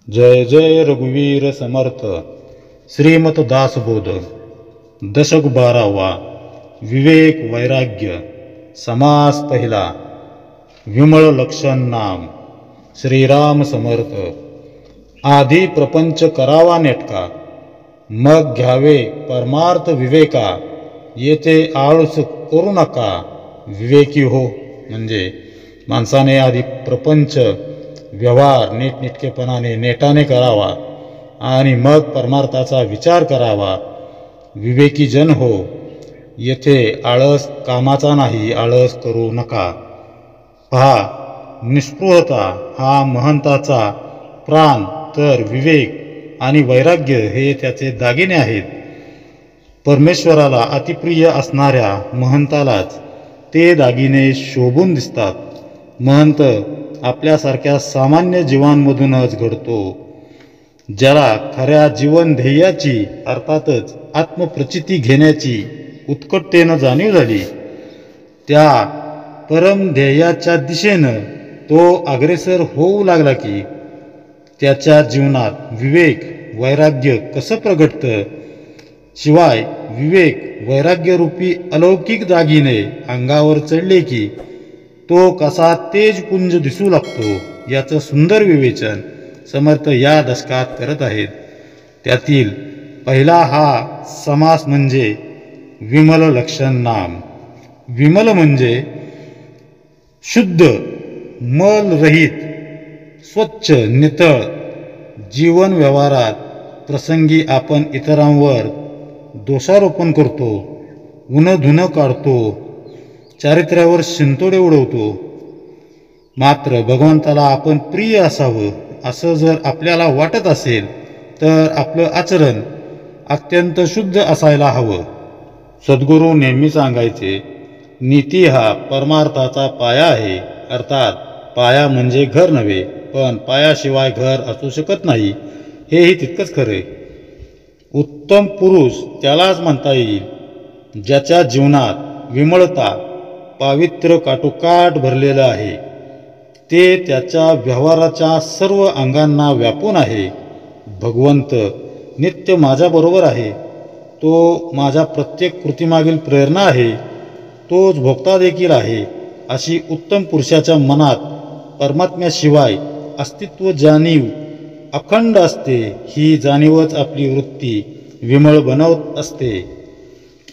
जय जय रघुवीर समर्थ. श्रीमत दासबोध. दशक 12वा. विवेक वैराग्य. समास पहिला. विमळ लक्षण नाम. श्रीराम समर्थ. आधी प्रपंच करावा नेटका, मग घ्यावे परमार्थ विवेका. येथे आळस करू नका, विवेकी हो. म्हणजे माणसाने आधी प्रपंच व्यवहार नीटनेटकेपणाने नेटाने करावा आणि मग परमार्थाचा विचार करावा. विवेकी जन हो. येथे आळस कामाचा नाही, आळस करू नका. पहा, निस्पृहता हा महंताचा प्राण, तर विवेक आणि वैराग्य हे त्याचे दागिने आहेत. परमेश्वराला अतिप्रिय असणाऱ्या महंतालाच ते दागिने शोभून दिसतात. महंत आपल्यासारख्या सामान्य जीवांमधूनच घडतो. ज्याला खऱ्या जीवन ध्येयाची अर्थातच आत्मप्रचिती घेण्याची उत्कटतेनं जाणीव झाली, त्या परम ध्येयाच्या दिशेनं तो अग्रेसर होऊ लागला की त्याच्या जीवनात विवेक वैराग्य कसं प्रगटतं. शिवाय विवेक वैराग्यरूपी अलौकिक दागिने अंगावर चढले की तो कसा तेजपुंज दिसू लागतो, याचं सुंदर विवेचन समर्थ या दशकात करत आहेत. त्यातील पहिला हा समास म्हणजे विमल लक्षण नाम. विमल म्हणजे शुद्ध, मलरहित, स्वच्छ, नितळ. जीवन व्यवहारात प्रसंगी आपण इतरांवर दोषारोपण करतो, उणधुणं काढतो, चारित्र्यावर शिंतोडे उडवतो. मात्र भगवंताला आपण प्रिय असावं असं जर आपल्याला वाटत असेल तर आपलं आचरण अत्यंत शुद्ध असायला हवं. सद्गुरू नेहमी सांगायचे, नीती हा परमार्थाचा पाया आहे. अर्थात पाया म्हणजे घर नव्हे, पण पायाशिवाय घर असू शकत नाही, हेही तितकंच खरे. उत्तम पुरुष त्यालाच म्हणता येईल ज्याच्या जीवनात विमळता, पावित्र्य काठोकाठ भरलेलं आहे. ते त्याच्या व्यवहाराच्या सर्व अंगांना व्यापून आहे. भगवंत नित्य माझ्याबरोबर आहे, तो माझ्या प्रत्येक कृतीमागील प्रेरणा आहे, तोच भोक्ता देखील आहे, अशी उत्तम पुरुषाच्या मनात परमात्म्याशिवाय अस्तित्व जाणीव अखंड असते. ही जाणीवच आपली वृत्ती विमळ बनवत असते.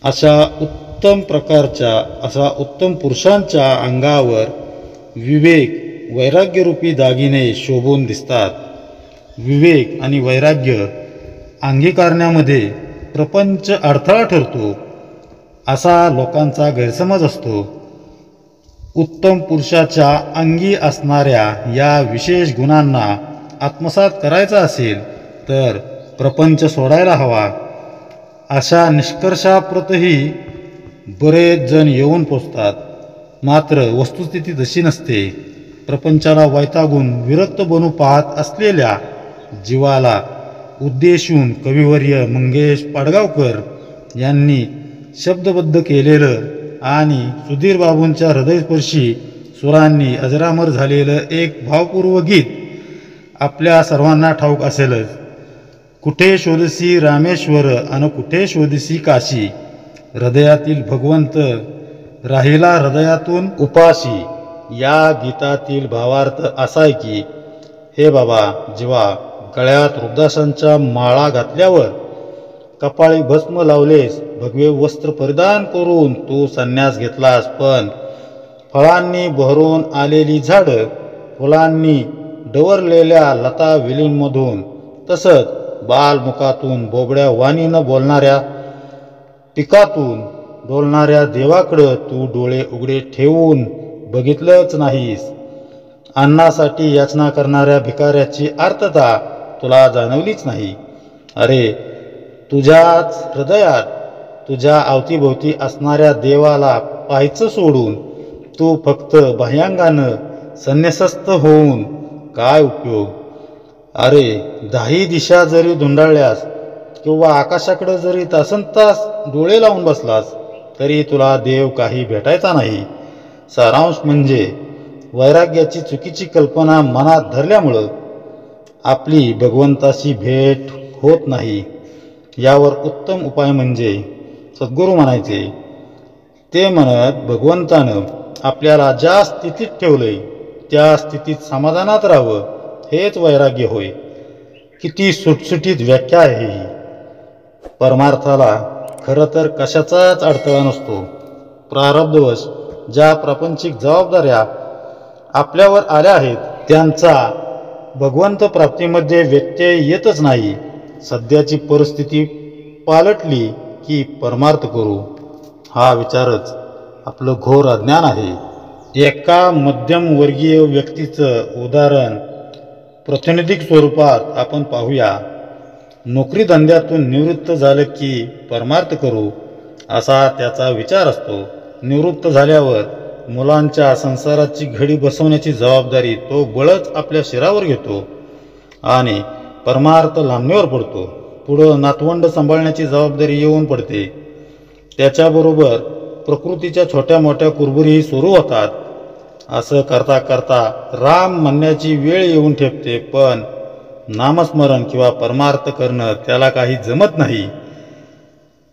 अशा उत्तम पुरुषांच्या अंगावर विवेक वैराग्यरूपी दागिने शोभून दिसतात. विवेक आणि वैराग्य अंगीकारण्यामध्ये प्रपंच अडथळा ठरतो, असा लोकांचा गैरसमज असतो. उत्तम पुरुषाच्या अंगी असणाऱ्या या विशेष गुणांना आत्मसात करायचा असेल तर प्रपंच सोडायला हवा, अशा निष्कर्षाप्रतही बरेच जण येऊन पोचतात. मात्र वस्तुस्थिती तशी नसते. प्रपंचाला वैतागून विरक्त बनू पाहत असलेल्या जीवाला उद्देशून कविवर्य मंगेश पाडगावकर यांनी शब्दबद्ध केलेलं आणि सुधीर बाबूंच्या हृदयस्पर्शी सुरांनी अजरामर झालेलं एक भावपूर्व गीत आपल्या सर्वांना ठाऊक असेलच. कुठे शोधसी रामेश्वर अन कुठे शोधसी काशी. हृदयातील भगवंत राहिला हृदयातून उपाशी. या गीतातील भावार्थ असाय की, हे बाबा जीवा, गळ्यात रुद्राक्षांच्या माळा घातल्यावर, कपाळी भस्म लावलेस, भगवे वस्त्र परिधान करून तू संन्यास घेतलास, पण फळांनी बहरून आलेली झाडं, फुलांनी डवरलेल्या लता वेलींमधून, तसंच बालमुखातून बोबड्या वाणीनं बोलणाऱ्या, पिकातून डोलणाऱ्या देवाकडं तू डोळे उघडे ठेवून बघितलंच नाहीस. अन्नासाठी याचना करणाऱ्या भिकाऱ्याची आर्तता तुला जाणवलीच नाही. अरे, तुझ्याच हृदयात तुझ्या अवतीभोवती असणाऱ्या देवाला पाहायचं सोडून तू फक्त बाह्यांगानं संन्यसस्त होऊन काय उपयोग. अरे, 10 दिशा जरी धुंडाळल्यास किंवा आकाशाकडे जरी तासनतास डोळे लावून बसलास तरी तुला देव काही भेटायचा नाही. सारांश म्हणजे वैराग्याची चुकीची कल्पना मनात धरल्यामुळं आपली भगवंताशी भेट होत नाही. यावर उत्तम उपाय म्हणजे सद्गुरू म्हणायचे. ते म्हणत, भगवंतानं आपल्याला ज्या स्थितीत ठेवलंय त्या स्थितीत समाधानात राहावं हेच वैराग्य होय. किती सुटसुटीत व्याख्या आहे ही. परमार्थाला खरं तर कशाचाच अडथळा नसतो. प्रारब्धवश ज्या प्रापंचिक जबाबदाऱ्या आपल्यावर आल्या आहेत त्यांचा भगवंत प्राप्तीमध्ये व्यत्यय येतच नाही. सध्याची परिस्थिती पालटली की परमार्थ करू हा विचारच आपलं घोर अज्ञान आहे. एका मध्यमवर्गीय व्यक्तीचं उदाहरण प्रातिनिधिक स्वरूपात आपण पाहूया. नोकरी धंद्यातून निवृत्त झालं की परमार्थ करू असा त्याचा विचार असतो. निवृत्त झाल्यावर मुलांच्या संसाराची घडी बसवण्याची जबाबदारी तो बळच आपल्या शिरावर घेतो आणि परमार्थ लांबणीवर पडतो. पुढं नातवंड सांभाळण्याची जबाबदारी येऊन पडते. त्याच्याबरोबर प्रकृतीच्या छोट्या मोठ्या कुरबुरीही सुरू होतात. असं करता करता राम म्हणण्याची वेळ येऊन ठेपते, पण नामस्मरण किंवा परमार्थ करणं त्याला काही जमत नाही.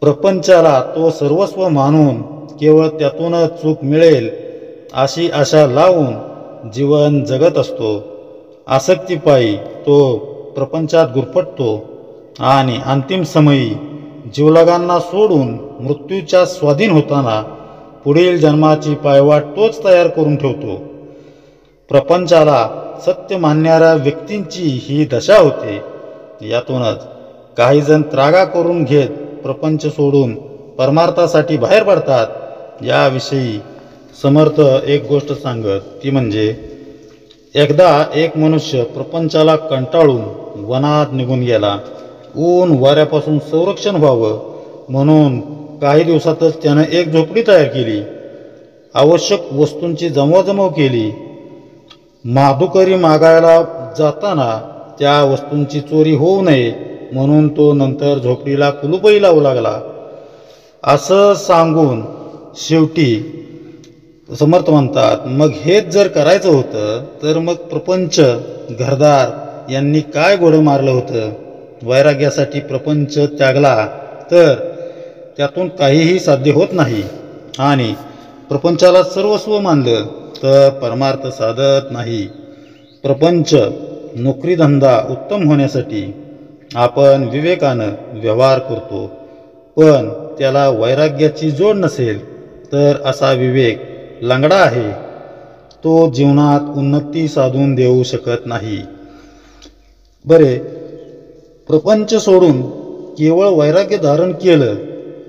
प्रपंचाला तो सर्वस्व मानून केवळ त्यातूनच चूक मिळेल अशी आशा लावून जीवन जगत असतो. आसक्तीपायी तो प्रपंचात गुरफटतो आणि अंतिम समयी जीवलगांना सोडून मृत्यूच्या स्वाधीन होताना पुढील जन्माची पायवाट तोच तयार करून ठेवतो. प्रपंचाला सत्य मानणाऱ्या व्यक्तींची ही दशा होते. यातूनच काही जण त्रागा करून घेत प्रपंच सोडून परमार्थासाठी बाहेर पडतात. याविषयी समर्थ एक गोष्ट सांगत, ती म्हणजे एकदा एक मनुष्य प्रपंचाला कंटाळून वनात निघून गेला. ऊन वाऱ्यापासून संरक्षण व्हावं म्हणून काही दिवसातच त्यानं एक झोपडी तयार केली. आवश्यक वस्तूंची जमवाजमव केली. माधुकरी मागायला जाताना त्या वस्तूंची चोरी होऊ नये म्हणून तो नंतर झोपडीला कुलूपही लावू लागला. असं सांगून शेवटी समर्थ म्हणतात, मग हेच जर करायचं होतं तर मग प्रपंच घरदार यांनी काय घोडं मारलं होतं. वैराग्यासाठी प्रपंच त्यागला तर त्यातून काहीही साध्य होत नाही आणि प्रपंचाला सर्वस्व मानलं तर परमार्थ साधत नाही. प्रपंच नोकरीधंदा उत्तम होण्यासाठी आपण विवेकानं व्यवहार करतो, पण त्याला वैराग्याची जोड नसेल तर असा विवेक लंगडा आहे. तो जीवनात उन्नती साधून देऊ शकत नाही. बरे, प्रपंच सोडून केवळ वैराग्य धारण केलं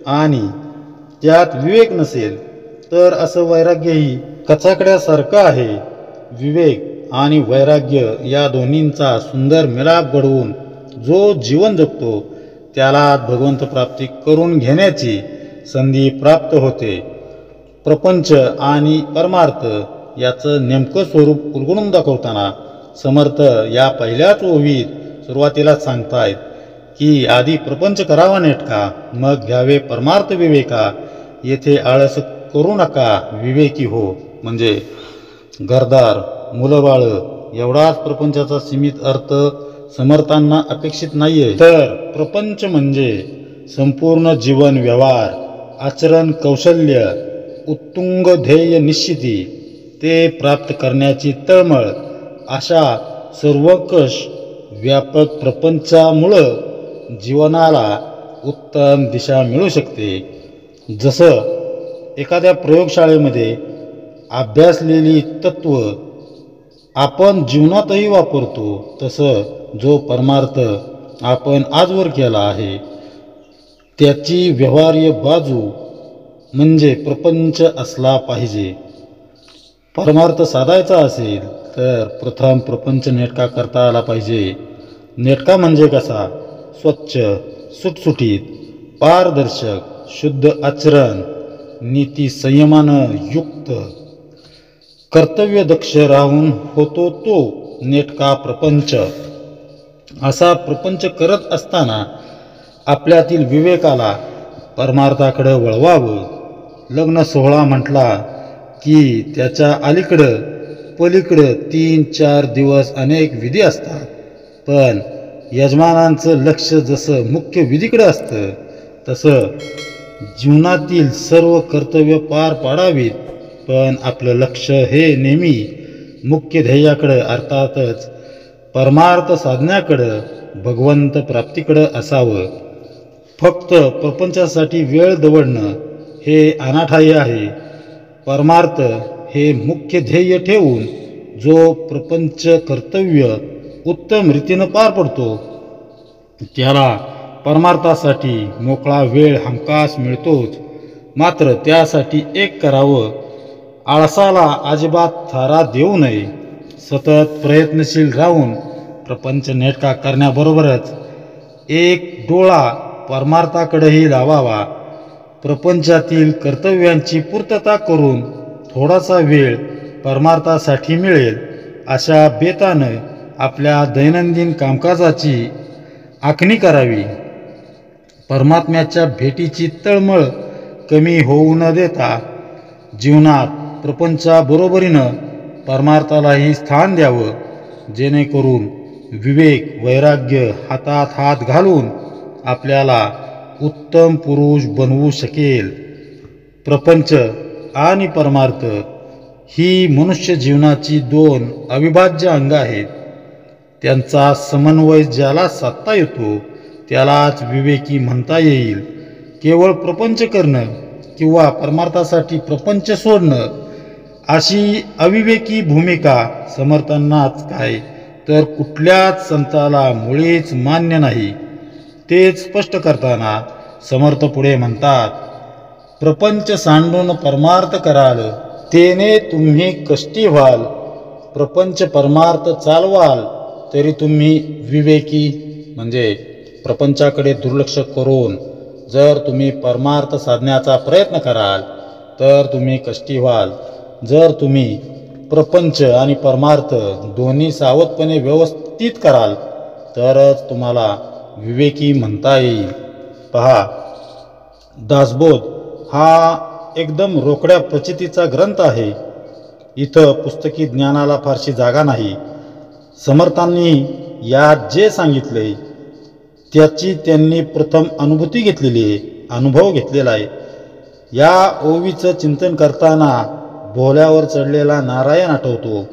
आणि त्यात विवेक नसेल तर असं वैराग्यही कचाकड्यासारखं आहे. विवेक आणि वैराग्य या दोन्हींचा सुंदर मिलाप घडवून जो जीवन जगतो त्याला भगवंत प्राप्ती करून घेण्याची संधी प्राप्त होते. प्रपंच आणि परमार्थ याचं नेमकं स्वरूप उलगडून दाखवताना समर्थ या पहिल्याच ओवीत सुरुवातीलाच सांगतायत की आधी प्रपंच करावा नेटका, मग घ्यावे परमार्थ विवेका. येथे आळस करू नका, विवेकी हो. म्हणजे घरदार मुलं बाळ एवढाच प्रपंचाचा सीमित अर्थ समर्थांना अपेक्षित नाहीये. तर प्रपंच म्हणजे संपूर्ण जीवन व्यवहार, आचरण कौशल्य, उत्तुंग ध्येय निश्चिती, ते प्राप्त करण्याची तळमळ, अशा सर्वंकष व्यापक प्रपंचामुळं जीवनाला उत्तम दिशा मिळू शकते. जसं एखाद्या प्रयोगशाळेमध्ये अभ्यासलेली तत्व आपण जीवनातही वापरतो, तसं जो परमार्थ आपण आजवर केला आहे त्याची व्यवहार्य बाजू म्हणजे प्रपंच असला पाहिजे. परमार्थ साधायचा असेल तर प्रथम प्रपंच नेटका करता आला पाहिजे. नेटका म्हणजे कसा? स्वच्छ, सुटसुटीत, पारदर्शक, शुद्ध आचरण, नीती संयमानं युक्त, कर्तव्यदक्ष राहून होतो तो नेटका प्रपंच. असा प्रपंच करत असताना आपल्यातील विवेकाला परमार्थाकडे वळवावं. लग्न सोहळा म्हटला की त्याच्या अलीकडं पलीकडं 3-4 दिवस अनेक विधी असतात. पण यजमानांचं लक्ष जसं मुख्य विधीकडे असतं तसं जीवनातील सर्व कर्तव्य पार पाडावीत, पण आपलं लक्ष हे नेहमी मुख्य ध्येयाकडं अर्थातच परमार्थ साधण्याकडं, भगवंत प्राप्तीकडं असावं. फक्त प्रपंचासाठी वेळ दवडणं हे अनाठाई आहे. परमार्थ हे मुख्य ध्येय ठेवून जो प्रपंच कर्तव्य उत्तम रीतीनं पार पडतो त्याला परमार्थासाठी मोकळा वेळ हमखास मिळतोच. मात्र त्यासाठी एक करावं, आळसाला अजिबात थारा देऊ नये. सतत प्रयत्नशील राहून प्रपंच नेटका करण्याबरोबरच एक डोळा परमार्थाकडेही लावावा. प्रपंचातील कर्तव्यांची पूर्तता करून थोडासा वेळ परमार्थासाठी मिळेल अशा बेतानं आपल्या दैनंदिन कामकाजाची आखणी करावी. परमात्म्याच्या भेटीची तळमळ कमी होऊ न देता जीवनात प्रपंचाबरोबरीनं परमार्थालाही स्थान द्यावं, जेणेकरून विवेक वैराग्य हातात हात घालून आपल्याला उत्तम पुरुष बनवू शकेल. प्रपंच आणि परमार्थ ही मनुष्य जीवनाची दोन अविभाज्य अंग आहेत. त्यांचा समन्वय ज्याला साधता येतो त्यालाच विवेकी म्हणता येईल. केवळ प्रपंच करणं किंवा परमार्थासाठी प्रपंच सोडणं अशी अविवेकी भूमिका समर्थांनाच काय तर कुठल्याच संताला मुळीच मान्य नाही. तेच स्पष्ट करताना समर्थ पुढे म्हणतात, प्रपंच सांडून परमार्थ कराल, तेने तुम्ही कष्टी व्हाल. प्रपंच परमार्थ चालवाल तरी तुम्ही विवेकी, म्हणजे प्रपंचाकडे दुर्लक्ष करून जर तुम्ही परमार्थ साधण्याचा प्रयत्न कराल तर तुम्ही कष्टी व्हाल. जर तुम्ही प्रपंच आणि परमार्थ दोन्ही सावधपणे व्यवस्थित कराल तरच तुम्हाला विवेकी म्हणता येईल. पहा, दासबोध हा एकदम रोकड्या प्रचितीचा ग्रंथ आहे. इथं पुस्तकी ज्ञानाला फारशी जागा नाही. समर्थांनी यात जे सांगितले त्याची त्यांनी प्रथम अनुभूती घेतलेली आहे, अनुभव घेतलेला आहे. या ओवीचं चिंतन करताना भोल्यावर चढलेला नारायण आठवतो.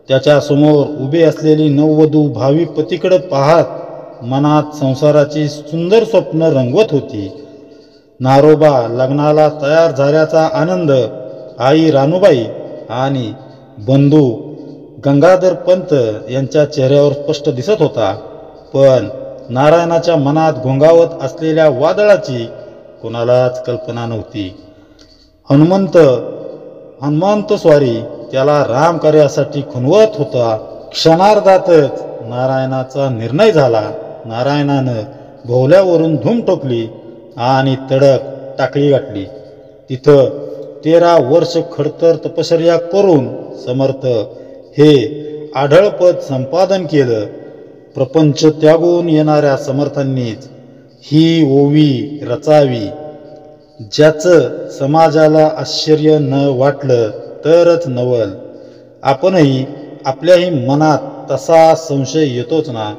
त्याच्यासमोर उभे असलेली नववधू भावी पतीकडे पाहत मनात संसाराची सुंदर स्वप्न रंगवत होती. नारोबा लग्नाला तयार झाल्याचा आनंद आई रानूबाई आणि बंधू गंगाधर पंत यांच्या चेहऱ्यावर स्पष्ट दिसत होता. पण नारायणाच्या मनात घोंगावत असलेल्या वादळाची कोणालाच कल्पना नव्हती. हनुमंत स्वारी त्याला राम कार्यासाठी खुणवत होता. क्षणार्धातच नारायणाचा निर्णय झाला. नारायणानं भोवल्यावरून धूम ठोकली आणि तडक टाकळी गाठली. तिथं 13 वर्ष खडतर तपश्चर्या करून समर्थ हे आढळपद संपादन केलं. प्रपंच त्यागून येणाऱ्या समर्थांनीच ही ओवी रचावी. ज्याचं समाजाला आश्चर्य न वाटलं तरच नवल. आपणही आपल्याही मनात तसा संशय येतोच ना.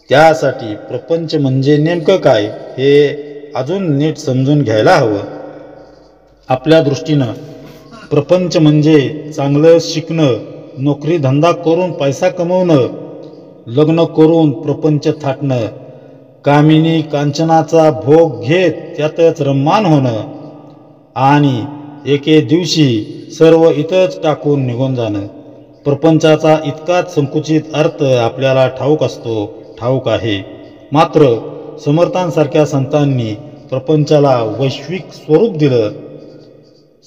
त्यासाठी प्रपंच म्हणजे नेमकं काय हे अजून नीट समजून घ्यायला हवं. आपल्या दृष्टीनं प्रपंच म्हणजे चांगलं शिकणं, नोकरी धंदा करून पैसा कमवणं, लग्न करून प्रपंच थाटणं, कामिनी कांचनाचा भोग घेत त्यातच रम्मान होणं आणि एके दिवशी सर्व इथंच टाकून निघून जाणं. प्रपंचाचा इतकाच संकुचित अर्थ आपल्याला ठाऊक असतो, ठाऊक आहे. मात्र समर्थांसारख्या संतांनी प्रपंचाला वैश्विक स्वरूप दिलं.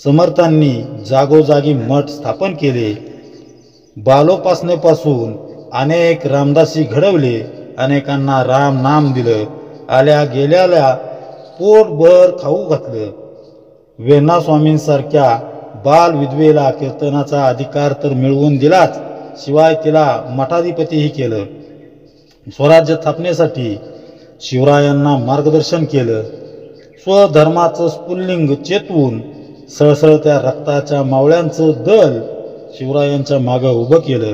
समर्थांनी जागोजागी मठ स्थापन केले. बालोपासनेपासून अनेक रामदासी घडवले. अनेकांना राम नाम दिलं. आल्या गेल्याला पोटभर खाऊ घातलं. वेणा स्वामींसारख्या बाल विधवेला कीर्तनाचा अधिकार तर मिळवून दिलाच, शिवाय तिला मठाधिपतीही केलं. स्वराज्य स्थापनेसाठी शिवरायांना मार्गदर्शन केलं. स्वधर्माचं स्फुल्लिंग चेतवून सळसळत्या रक्ताच्या मावळ्यांचं दल शिवरायांच्या मागं उभं केलं.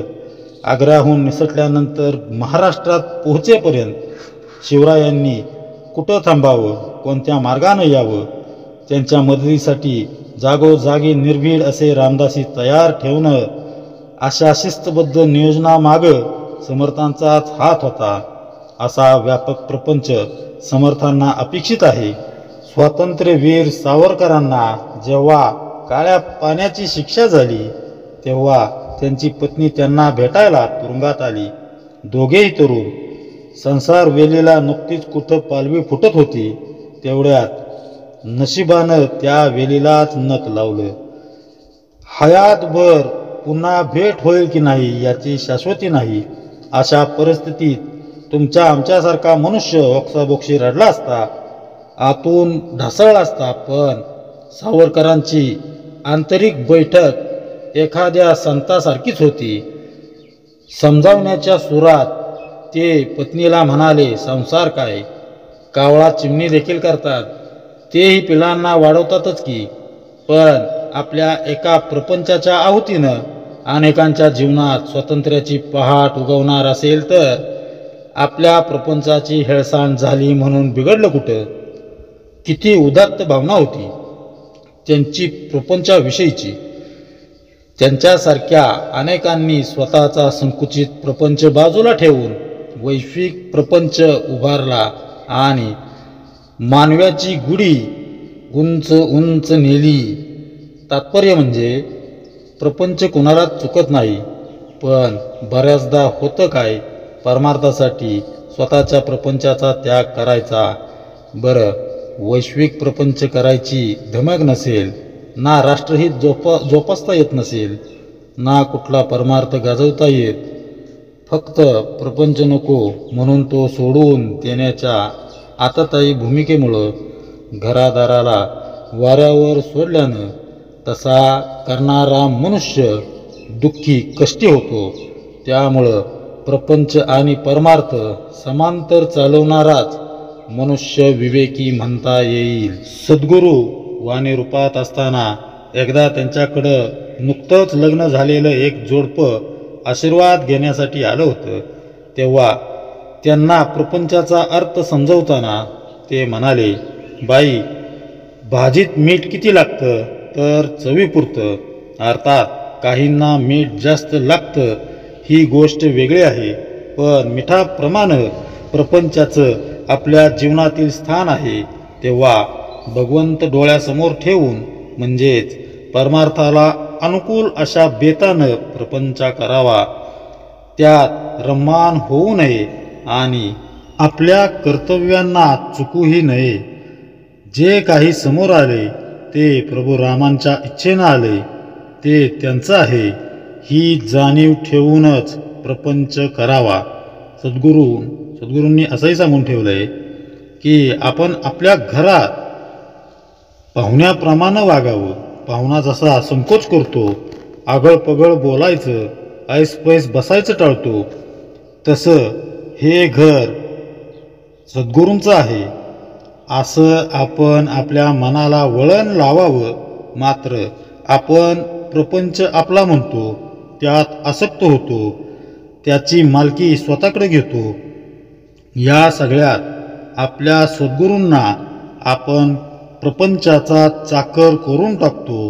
आग्र्याहून निसटल्यानंतर महाराष्ट्रात पोहोचेपर्यंत शिवरायांनी कुठं थांबावं, कोणत्या मार्गानं यावं, त्यांच्या मदतीसाठी जागोजागी निर्भीड असे रामदासी तयार ठेवणं, अशा शिस्तबद्ध नियोजनामागं समर्थांचाच हात होता. असा व्यापक प्रपंच समर्थांना अपेक्षित आहे. स्वातंत्र्यवीर सावरकरांना जेव्हा काळ्या पाण्याची शिक्षा झाली तेव्हा त्यांची पत्नी त्यांना भेटायला तुरुंगात आली. दोघेही तरुण. संसार वेलीला नुकतीच कुठं पालवी फुटत होती, तेवढ्यात नशिबानं त्या वेलीलाच नख लावलं. हयातभर पुन्हा भेट होईल की नाही याची शाश्वती नाही. अशा परिस्थितीत तुमच्या आमच्यासारखा मनुष्य ओक्साबोक्शी रडला असता, आतून ढासळला असता. पण सावरकरांची आंतरिक बैठक एखाद्या संतासारखीच होती. समजावण्याच्या सुरात ते पत्नीला म्हणाले, संसार काय, कावळा चिमणी देखील करतात, तेही पिलांना वाढवतातच की. पण आपल्या एका प्रपंचाच्या आहुतीनं अनेकांच्या जीवनात स्वातंत्र्याची पहाट उगवणार असेल तर आपल्या प्रपंचाची हेळसांड झाली म्हणून बिघडलं कुठं? किती उदात्त भावना होती त्यांची प्रपंचाविषयीची. त्यांच्यासारख्या अनेकांनी स्वतःचा संकुचित प्रपंच बाजूला ठेवून वैश्विक प्रपंच उभारला आणि मानव्याची गुढी उंच उंच नेली. तात्पर्य म्हणजे प्रपंच कुणालाच चुकत नाही, पण बऱ्याचदा होतं काय, परमार्थासाठी स्वतःच्या प्रपंचाचा त्याग करायचा. बरं, वैश्विक प्रपंच करायची धमक नसेल, ना राष्ट्रहित जोपासता येत नसेल, ना कुठला परमार्थ गाजवता येत, फक्त प्रपंच नको म्हणून तो सोडून देण्याच्या आततायी भूमिकेमुळं घरादाराला वाऱ्यावर सोडल्यानं तसा करणारा मनुष्य दुःखी कष्टी होतो. त्यामुळं प्रपंच आणि परमार्थ समांतर चालवणाराच मनुष्य विवेकी म्हणता येईल. सद्गुरू वाणी रूपात असताना एकदा त्यांच्याकडं नुकतंच लग्न झालेलं एक जोडपं आशीर्वाद घेण्यासाठी आलं होतं. तेव्हा त्यांना प्रपंचाचा अर्थ समजवताना ते म्हणाले, बाई, भाजीत मीठ किती लागतं तर चवीपुरतं. अर्थात काहींना मीठ जास्त लागतं ही गोष्ट वेगळी आहे, पण मिठाप्रमाणे प्रपंचाचं आपल्या जीवनातील स्थान आहे. तेव्हा भगवंत डोळ्यासमोर ठेवून म्हणजेच परमार्थाला अनुकूल अशा बेतानं प्रपंच करावा. त्यात रम्मान होऊ नये आणि आपल्या कर्तव्यांना चुकूही नये. जे काही समोर आले ते प्रभू रामांच्या इच्छेनं आले, ते त्यांचं आहे ही जाणीव ठेवूनच प्रपंच करावा. सद्गुरूंनी असंही सांगून ठेवलंय की आपण आपल्या घरात पाहुण्याप्रमाणे वागावं. पाहुणा जसा संकोच करतो, आगळपगळ बोलायचं, ऐसपैस बसायचं टाळतो, तसं हे घर सद्गुरूंचं आहे असं आपण आपल्या मनाला वळण लावावं. मात्र आपण प्रपंच आपला म्हणतो, त्यात आसक्त होतो, त्याची मालकी स्वतःकडे घेतो. या सगळ्यात आपल्या सद्गुरूंना आपण प्रपंचाचा चाकर करून टाकतो.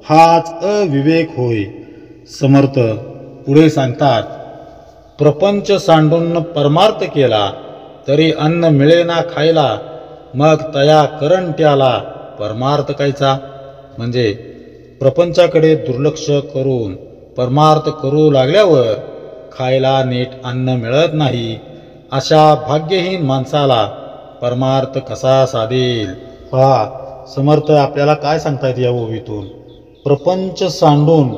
हाच अविवेक होय. समर्थ पुढे सांगतात, प्रपंच सांडून परमार्थ केला तरी अन्न मिळेना खायला, मग तया करंट्याला परमार्थ कायचा. म्हणजे प्रपंचाकडे दुर्लक्ष करून परमार्थ करू लागल्यावर खायला नीट अन्न मिळत नाही. अशा भाग्यहीन माणसाला परमार्थ कसा साधेल. पहा, समर्थ आपल्याला काय सांगतायत या ओवीतून. प्रपंच सांडून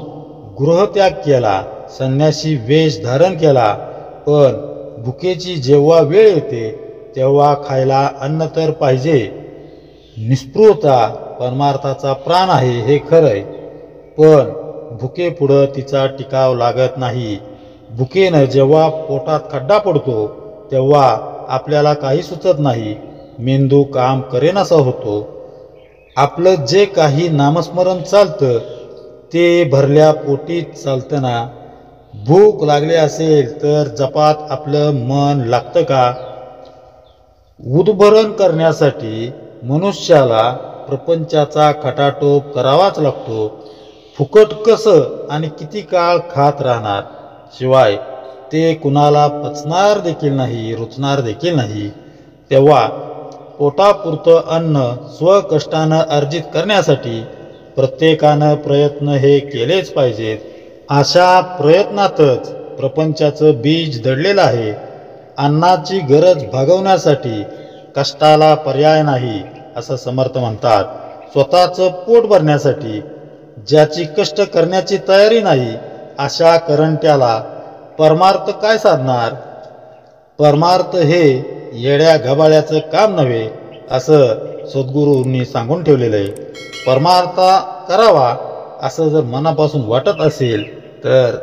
गृहत्याग केला, संन्यासी वेश धारण केला, पण भुकेची जेव्हा वेळ येते तेव्हा खायला अन्न तर पाहिजे. निस्पृहता परमार्थाचा प्राण आहे हे खरंय, पण भुकेपुढं तिचा टिकाव लागत नाही. भुकेनं जेव्हा पोटात खड्डा पडतो तेव्हा आपल्याला काही सुचत नाही, मेंदू काम करेनासा होतो. आपलं जे काही नामस्मरण चालतं ते भरल्या पोटीत चालतं ना. भूक लागली असेल तर जपात आपलं मन लागतं का? उदभरण करण्यासाठी मनुष्याला प्रपंचाचा खटाटोप करावाच लागतो. फुकट कसं आणि किती काळ खात राहणार? शिवाय ते कुणाला पचणार देखील नाही, रुचणार देखील नाही. तेव्हा पोटापुरतं अन्न स्वकष्टानं अर्जित करण्यासाठी प्रत्येकानं प्रयत्न हे केलेच पाहिजेत. अशा प्रयत्नातच प्रपंचाचं बीज दडलेलं आहे. अन्नाची गरज भागवण्यासाठी कष्टाला पर्याय नाही असं समर्थ म्हणतात. स्वतःचं पोट भरण्यासाठी ज्याची कष्ट करण्याची तयारी नाही अशा करंट्याला परमार्थ काय साधणार? परमार्थ हे येड्या गबाळ्याचं काम नव्हे असं सद्गुरूंनी सांगून ठेवलेलं आहे. परमार्थ करावा असं जर मनापासून वाटत असेल तर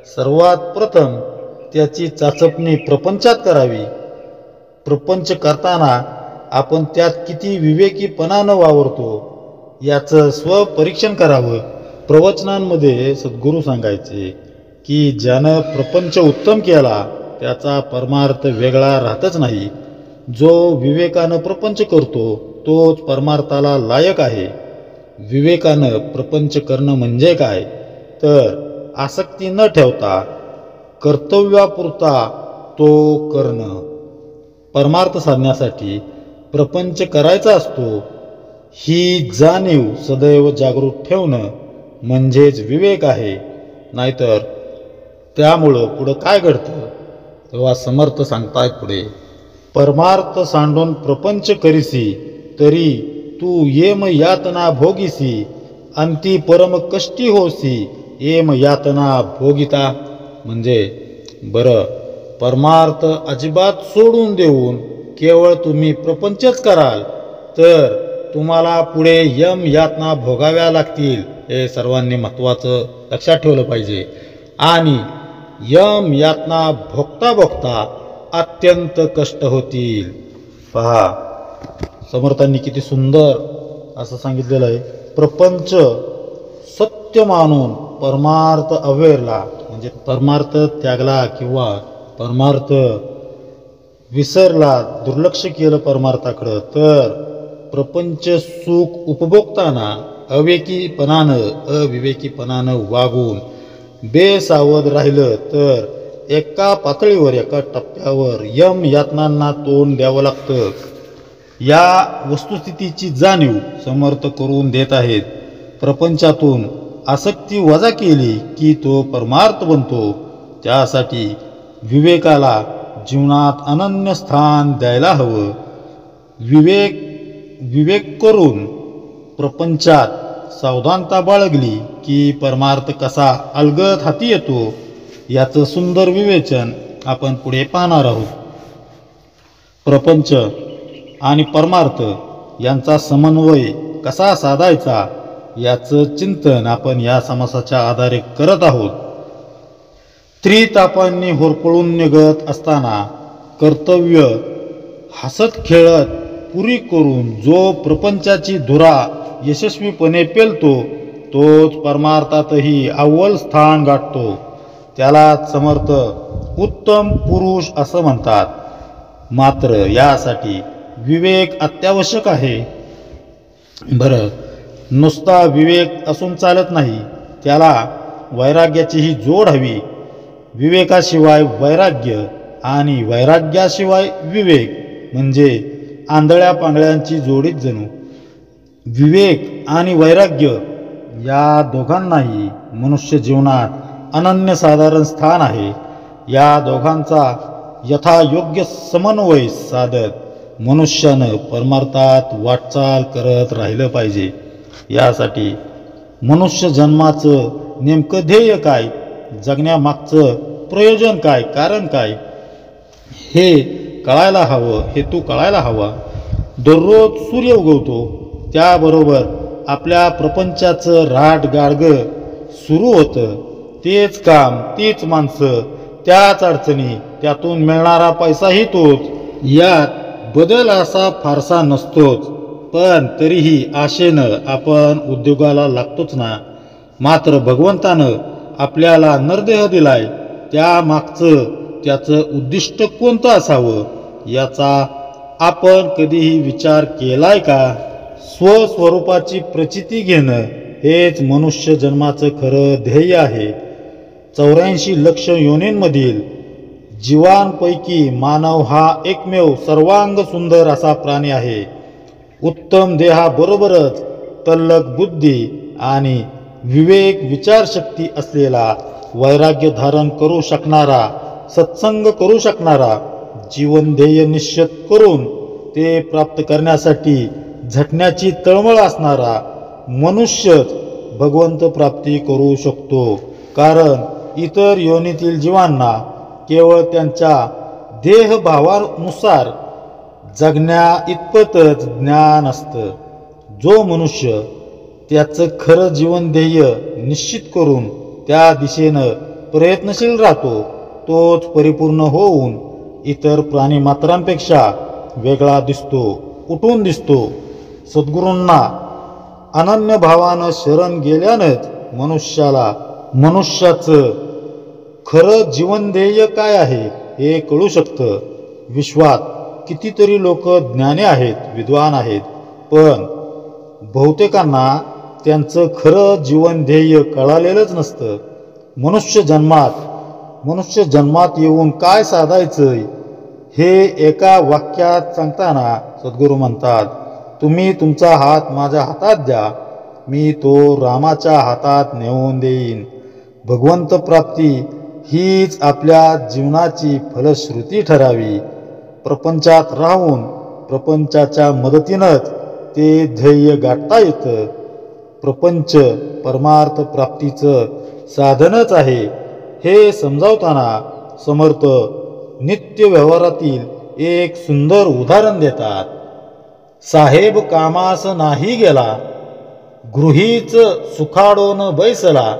सर्वात प्रथम त्याची चाचपणी प्रपंचात करावी. प्रपंच करताना आपण त्यात किती विवेकीपणानं वावरतो याचं स्वपरीक्षण करावं. प्रवचनांमध्ये सद्गुरू सांगायचे की ज्यानं प्रपंच उत्तम केला त्याचा परमार्थ वेगळा राहतच नाही. जो विवेकानं प्रपंच करतो तोच परमार्थाला लायक आहे. विवेकानं प्रपंच करणं म्हणजे काय तर आसक्ती न ठेवता कर्तव्यापुरता तो करणं. परमार्थ साधण्यासाठी प्रपंच करायचा असतो ही जाणीव सदैव जागृत ठेवणं म्हणजेच विवेक आहे. नाहीतर त्यामुळं पुढं काय घडतं तेव्हा समर्थ सांगताय पुढे, परमार्थ सांडून प्रपंच करीसी तरी तू येम यातना भोगीसी अंती परम कष्टी होसी येम यातना भोगिता. म्हणजे बरं, परमार्थ अजिबात सोडून देऊन केवळ तुम्ही प्रपंचच कराल तर तुम्हाला पुढे यम यातना भोगाव्या लागतील. हे सर्वांनी महत्त्वाचं लक्षात ठेवलं पाहिजे. आणि यम यातना भोगता भोगता अत्यंत कष्ट होतील. पहा, समर्थांनी किती सुंदर असं सांगितलेलं आहे. प्रपंच सत्य मानून परमार्थ अवेरला म्हणजे परमार्थ त्यागला किंवा परमार्थ विसरला, दुर्लक्ष केलं परमार्थाकडं तर प्रपंच सुख उपभोगताना अविवेकीपणानं वागून बेसावध राहिलं तर एका पातळीवर एका टप्प्यावर यम यातनांना तोंड द्यावं लागतं. या वस्तुस्थितीची जाणीव समर्थ करून देत आहेत. प्रपंचातून आसक्ती वजा केली की तो परमार्थ बनतो. त्यासाठी विवेकाला जीवनात अनन्य स्थान द्यायला हवं. विवेक करून प्रपंचात सावधानता बाळगली की परमार्थ कसा अलगद हाती येतो याचं सुंदर विवेचन आपण पुढे पाहणार आहोत. प्रपंच आणि परमार्थ यांचा समन्वय कसा साधायचा याचं चिंतन आपण या समासाच्या आधारे करत आहोत. त्रितापांनी होरपळून निघत असताना कर्तव्य हसत खेळत पुरी करून जो प्रपंचाची धुरा यशस्वीपणे पेलतो तोच परमार्थातही अव्वल स्थान गाठतो. त्याला समर्थ उत्तम पुरुष असं म्हणतात. मात्र यासाठी विवेक अत्यावश्यक आहे. बरं, नुसता विवेक असून चालत नाही, त्याला वैराग्याचीही जोड हवी. विवेकाशिवाय वैराग्य आणि वैराग्याशिवाय विवेक म्हणजे आंधळ्या पांगळ्यांची जोडीच जणू. विवेक आणि वैराग्य या दोघांनाही मनुष्य जीवनात अनन्यसाधारण स्थान आहे. या दोघांचा यथायोग्य समन्वय साधत मनुष्यानं परमार्थात वाटचाल करत राहिलं पाहिजे. यासाठी मनुष्य जन्माचं नेमकं ध्येय काय, जगण्यामागचं प्रयोजन काय, कारण काय हे कळायला हवं, हेतू कळायला हवा. दररोज सूर्य उगवतो त्याबरोबर आपल्या प्रपंचाचं राटगाडगं सुरू होतं. तेच काम, तीच माणसं, त्याच अडचणी, त्यातून मिळणारा पैसाही तोच. यात बदल असा फारसा नसतोच, पण तरीही आशेनं आपण उद्योगाला लागतोच ना. मात्र भगवंतानं आपल्याला नरदेह दिलाय त्यामागचं त्याचं उद्दिष्ट कोणतं असावं याचा आपण कधीही विचार केलाय का? स्वस्वरूपाची प्रचिती घेणं हेच मनुष्य जन्माचं खरं ध्येय आहे. 84 लक्ष योनींमधील जीवांपैकी मानव हा एकमेव सर्वांग सुंदर असा प्राणी आहे. उत्तम देहाबरोबरच तल्लख बुद्धी आणि विवेक विचारशक्ती असलेला, वैराग्य धारण करू शकणारा, सत्संग करू शकणारा, जीवन ध्येय निश्चित करून ते प्राप्त करण्यासाठी झटण्याची तळमळ असणारा मनुष्यच भगवंत प्राप्ती करू शकतो. कारण इतर योनीतील जीवांना केवळ त्यांच्या देहभावानुसार जगण्या इतपतच ज्ञान असतं. जो मनुष्य त्याचं खरं जीवन ध्येय निश्चित करून त्या दिशेनं प्रयत्नशील राहतो तोच परिपूर्ण होऊन इतर प्राणीमात्रांपेक्षा वेगळा दिसतो, उठून दिसतो. सद्गुरूंना अनन्य भावानं शरण गेल्यानंच मनुष्याचं खरं जीवन ध्येय काय आहे हे कळू शकतं. विश्वात कितीतरी लोक ज्ञानी आहेत, विद्वान आहेत, पण बहुतेकांना त्यांचं खरं जीवन ध्येय कळालेलंच नसतं. मनुष्य जन्मात येऊन काय साधायचं हे एका वाक्यात सांगताना सद्गुरू म्हणतात, तुम्ही तुमचा हात माझ्या हातात द्या, मी तो रामाच्या हातात नेऊन देईन. भगवंत प्राप्ती हीच आपल्या जीवनाची फलश्रुती ठरावी. प्रपंचात राहून प्रपंचाच्या मदतीनंच ते ध्येय गाठता येतं. प्रपंच परमार्थ प्राप्तीचं साधनच आहे हे समजावताना समर्थ नित्य व्यवहारातील एक सुंदर उदाहरण देतात. साहेब कामास नाही गेला, गृहीच सुखाडोन बैसला,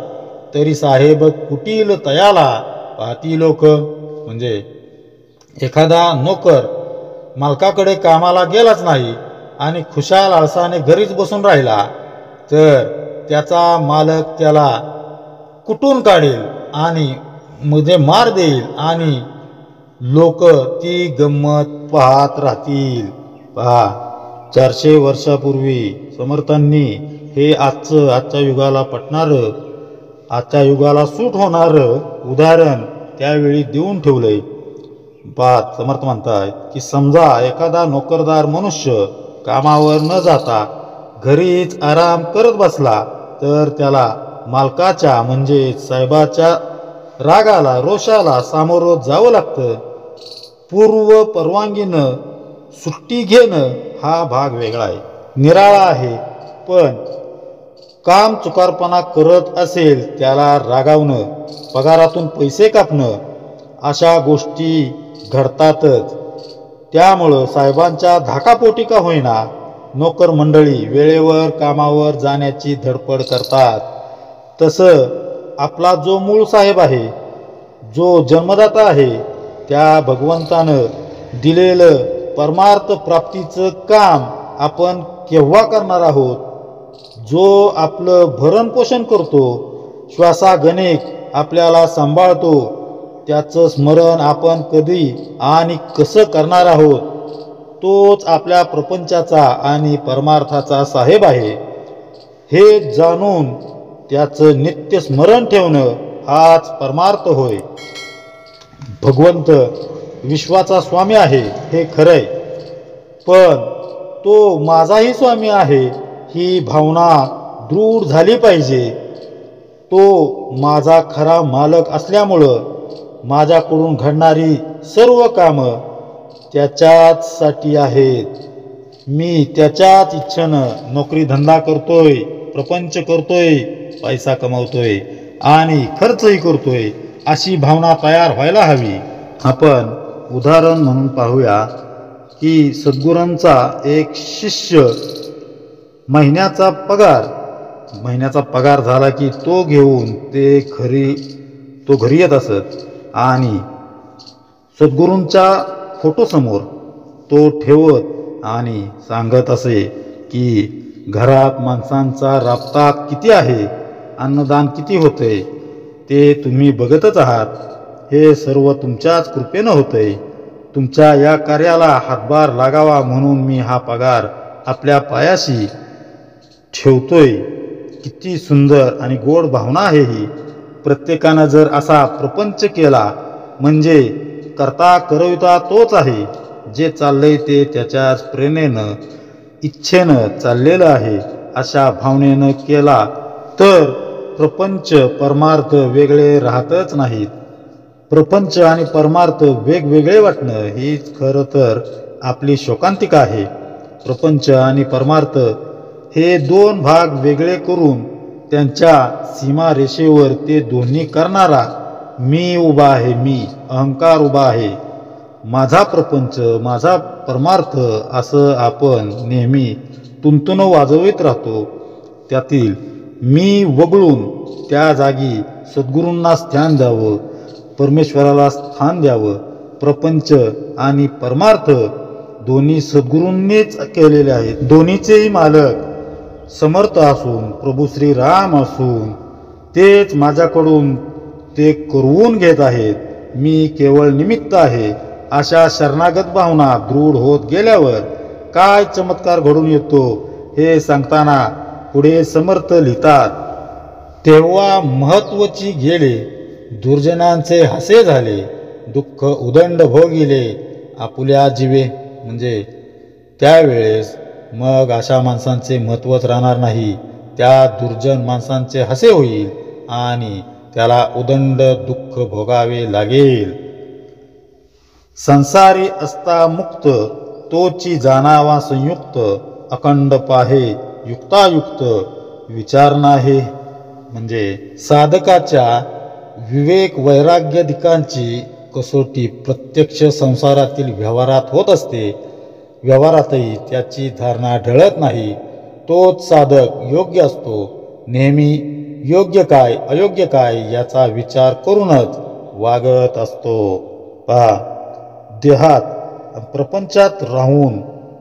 तरी साहेब कुटील तयाला पाहती लोक. म्हणजे एखादा नोकर मालकाकडे कामाला गेलाच नाही आणि खुशाल आळसाने घरीच बसून राहिला तर त्याचा मालक त्याला कुटून काढेल आणि मध्ये मार देईल आणि लोक ती गंमत पाहत राहतील. पहा, 400 वर्षापूर्वी समर्थांनी हे आजच्या युगाला पटणारं, आजच्या युगाला सूट होणारं उदाहरण त्यावेळी देऊन ठेवलंय. पाच समर्थ म्हणतात की समजा एखादा नोकरदार मनुष्य कामावर न जाता घरीच आराम करत बसला तर त्याला मालकाच्या म्हणजे साहेबाच्या रागाला, रोषाला सामोरं जावं लागतं. पूर्व परवानगीनं सुट्टी घेणं हा भाग वेगळा आहे, निराळा आहे. पण काम चुकारपणा करत असेल त्याला रागावणं, पगारातून पैसे कापणं अशा गोष्टी घडतातच. त्यामुळं साहेबांच्या धाकापोटी का होईना नोकर मंडळी वेळेवर कामावर जाण्याची धडपड करतात. तसं आपला जो मूळ साहेब आहे, जो जन्मदाता आहे, त्या भगवंतानं दिलेलं परमार्थ प्राप्तीचं काम आपण केव्हा करणार आहोत? जो आपलं भरणपोषण करतो, श्वासागणिक आपल्याला सांभाळतो, त्याचं स्मरण आपण कधी आणि कसं करणार आहोत? तोच आपल्या प्रपंचाचा आणि परमार्थाचा साहेब आहे. हे जाणून त्याचं नित्य स्मरण ठेवणं हाच परमार्थ होय. भगवंत विश्वाचा स्वामी आहे हे खरंय, पण तो माझाही स्वामी आहे ही भावना दृढ झाली पाहिजे. तो माझा खरा मालक असल्यामुळं माझ्याकडून घडणारी सर्व कामं त्याच्याचसाठी आहेत. मी त्याच्याच इच्छेनं नोकरी धंदा करतोय, प्रपंच करतोय, पैसा कमावतोय आणि खर्चही करतोय अशी भावना तयार व्हायला हवी. आपण उदाहरण म्हणून पाहूया की सद्गुरूंचा एक शिष्य महिन्याचा पगार झाला की तो घेऊन तो घरी येत असत आणि सद्गुरूंच्या फोटोसमोर तो ठेवत आणि सांगत असे की घरात माणसांचा राबता किती आहे, अन्नदान किती होते ते तुम्ही बघतच आहात. हे सर्व तुमच्याच कृपेनं होतंय. तुमच्या या कार्याला हातभार लागावा म्हणून मी हा पगार आपल्या पायाशी ठेवतोय. किती सुंदर आणि गोड भावना आहे ही. प्रत्येकानं जर असा प्रपंच केला म्हणजे करता करविता तोच आहे. जे चाललंय ते त्याच्याच प्रेरणेनं इच्छेनं चाललेलं आहे अशा भावनेनं केला तर प्रपंच परमार्थ वेगळे राहतच नाहीत. प्रपंच आणि परमार्थ वेगवेगळे वाटणं हीच खरं तर आपली शोकांतिका आहे. प्रपंच आणि परमार्थ हे दोन भाग वेगळे करून त्यांच्या सीमारेषेवर ते दोन्ही करणारा मी उभा आहे. मी अहंकार उभा आहे. माझा प्रपंच माझा परमार्थ असं आपण नेहमी तुंतुन वाजवित राहतो. त्यातील मी वगळून त्या जागी सद्गुरूंना स्थान द्यावं, परमेश्वराला स्थान द्यावं. प्रपंच आणि परमार्थ दोन्ही सद्गुरूंनीच केलेले आहेत. दोन्हीचेही मालक समर्थ असून प्रभू श्रीराम असून तेच माझ्याकडून ते करवून घेत आहेत. मी केवळ निमित्त आहे. अशा शरणागत भावना दृढ होत गेल्यावर काय चमत्कार घडून येतो हे सांगताना पुढे समर्थ लिहितात. तेव्हा महत्त्वाची गेले, दुर्जनांचे हसे झाले, दुःख उदंड भोगिले आपुल्या जीवे. म्हणजे त्यावेळेस मग अशा माणसांचे महत्त्वच राहणार नाही. त्या दुर्जन माणसांचे हसे होईल आणि त्याला उदंड दुःख भोगावे लागेल. संसारी असता मुक्त तोची जाणावा संयुक्त, अखंड पाहे युक्तायुक्त विचार नाहे. म्हणजे साधकाच्या विवेक वैराग्याधिकांची कसोटी प्रत्यक्ष संसारातील व्यवहारात होत असते. व्यवहारातही त्याची धारणा ढळत नाही. तोच साधक योग्य असतो. नेहमी योग्य काय अयोग्य काय याचा विचार करूनच वागत असतो. पहा, देहात प्रपंचात राहून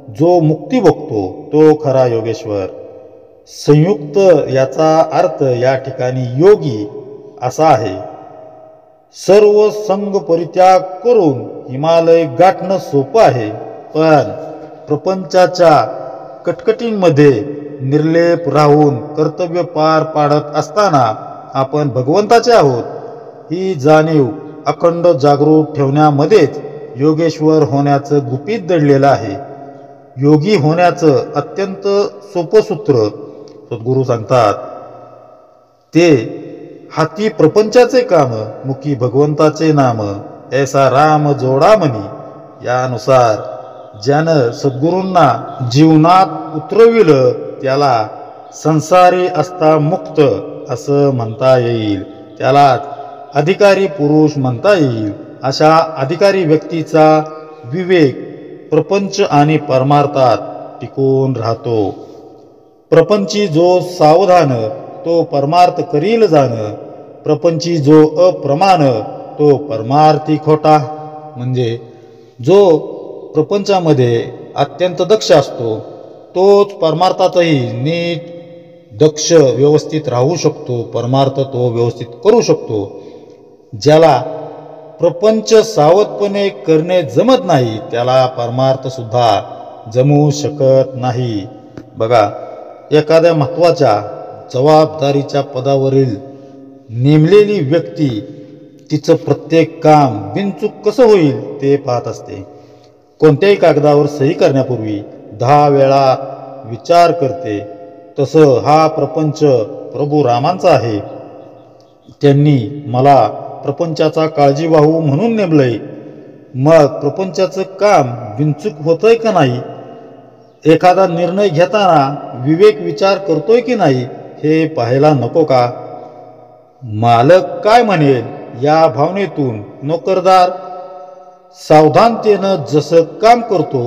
जो मुक्ती बघतो तो खरा योगेश्वर. संयुक्त याचा अर्थ या ठिकाणी योगी असा आहे. सर्व संग परित्याग करून हिमालय गाठणं सोपं आहे, पण प्रपंचाच्या कटकटींमध्ये निर्लेप राहून कर्तव्य पार पाडत असताना आपण भगवंताचे आहोत ही जाणीव अखंड जागृत ठेवण्यामध्येच योगेश्वर होण्याचं गुपित दडलेलं आहे. योगी होण्याचं अत्यंत सोपं सूत्र सद्गुरू सांगतात. ते हाती प्रपंचाचे काम, मुखी भगवंताचे नाम, ऐसा राम जोडा मनी. यानुसार ज्यानं सद्गुरूंना जीवनात उतरविलं त्याला संसारी असता मुक्त असं म्हणता येईल. त्यालाच अधिकारी पुरुष म्हणता येईल. अशा अधिकारी व्यक्तीचा विवेक प्रपंच आणि परमार्थात टिकून राहतो. प्रपंची जो सावधान तो परमार्थ करील जाण, प्रपंची जो अप्रमाण तो परमार्थी खोटा. म्हणजे जो प्रपंचामध्ये अत्यंत दक्ष असतो तोच परमार्थातही नीट दक्ष व्यवस्थित राहू शकतो. परमार्थ तो व्यवस्थित करू शकतो. ज्याला प्रपंच सावधपणे करणे जमत नाही त्याला परमार्थ सुद्धा जमू शकत नाही. बघा, एखाद्या महत्त्वाच्या जबाबदारीच्या पदावरील नेमलेली व्यक्ती तिचं प्रत्येक काम बिनचूक कसं होईल ते पाहत असते. कोणत्याही कागदावर सही करण्यापूर्वी 10 वेळा विचार करते. तसं हा प्रपंच प्रभू रामांचा आहे. त्यांनी मला प्रपंचाचा काळजीवाहू म्हणून नेमलंय. मग प्रपंचाचं काम बिनचूक होतंय का नाही, एखादा निर्णय घेताना विवेक विचार करतोय की नाही हे पाहायला नको का? मालक काय म्हणेल या भावनेतून नोकरदार सावधानतेनं जसं काम करतो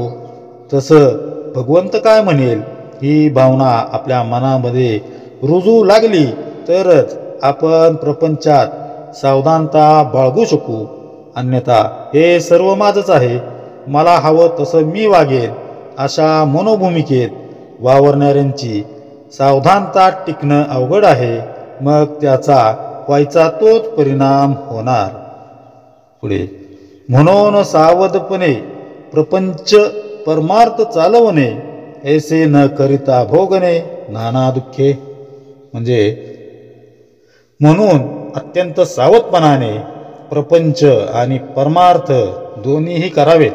तसं भगवंत काय म्हणेल ही भावना आपल्या मनामध्ये रुजू लागली तरच आपण प्रपंचात सावधानता बाळगू शकू. अन्यथा हे सर्व माझंच आहे, मला हवं तसं मी वागेन अशा मनोभूमिकेत वावरणाऱ्यांची सावधानता टिकणं अवघड आहे. मग त्याचा व्हायचा तोच परिणाम होणार. पुढे म्हणून सावधपणे प्रपंच परमार्थ चालवणे, ऐसे न करिता भोगणे नाना दुःखे. म्हणजे म्हणून अत्यंत सावधपणाने प्रपंच आणि परमार्थ दोन्हीही करावेत.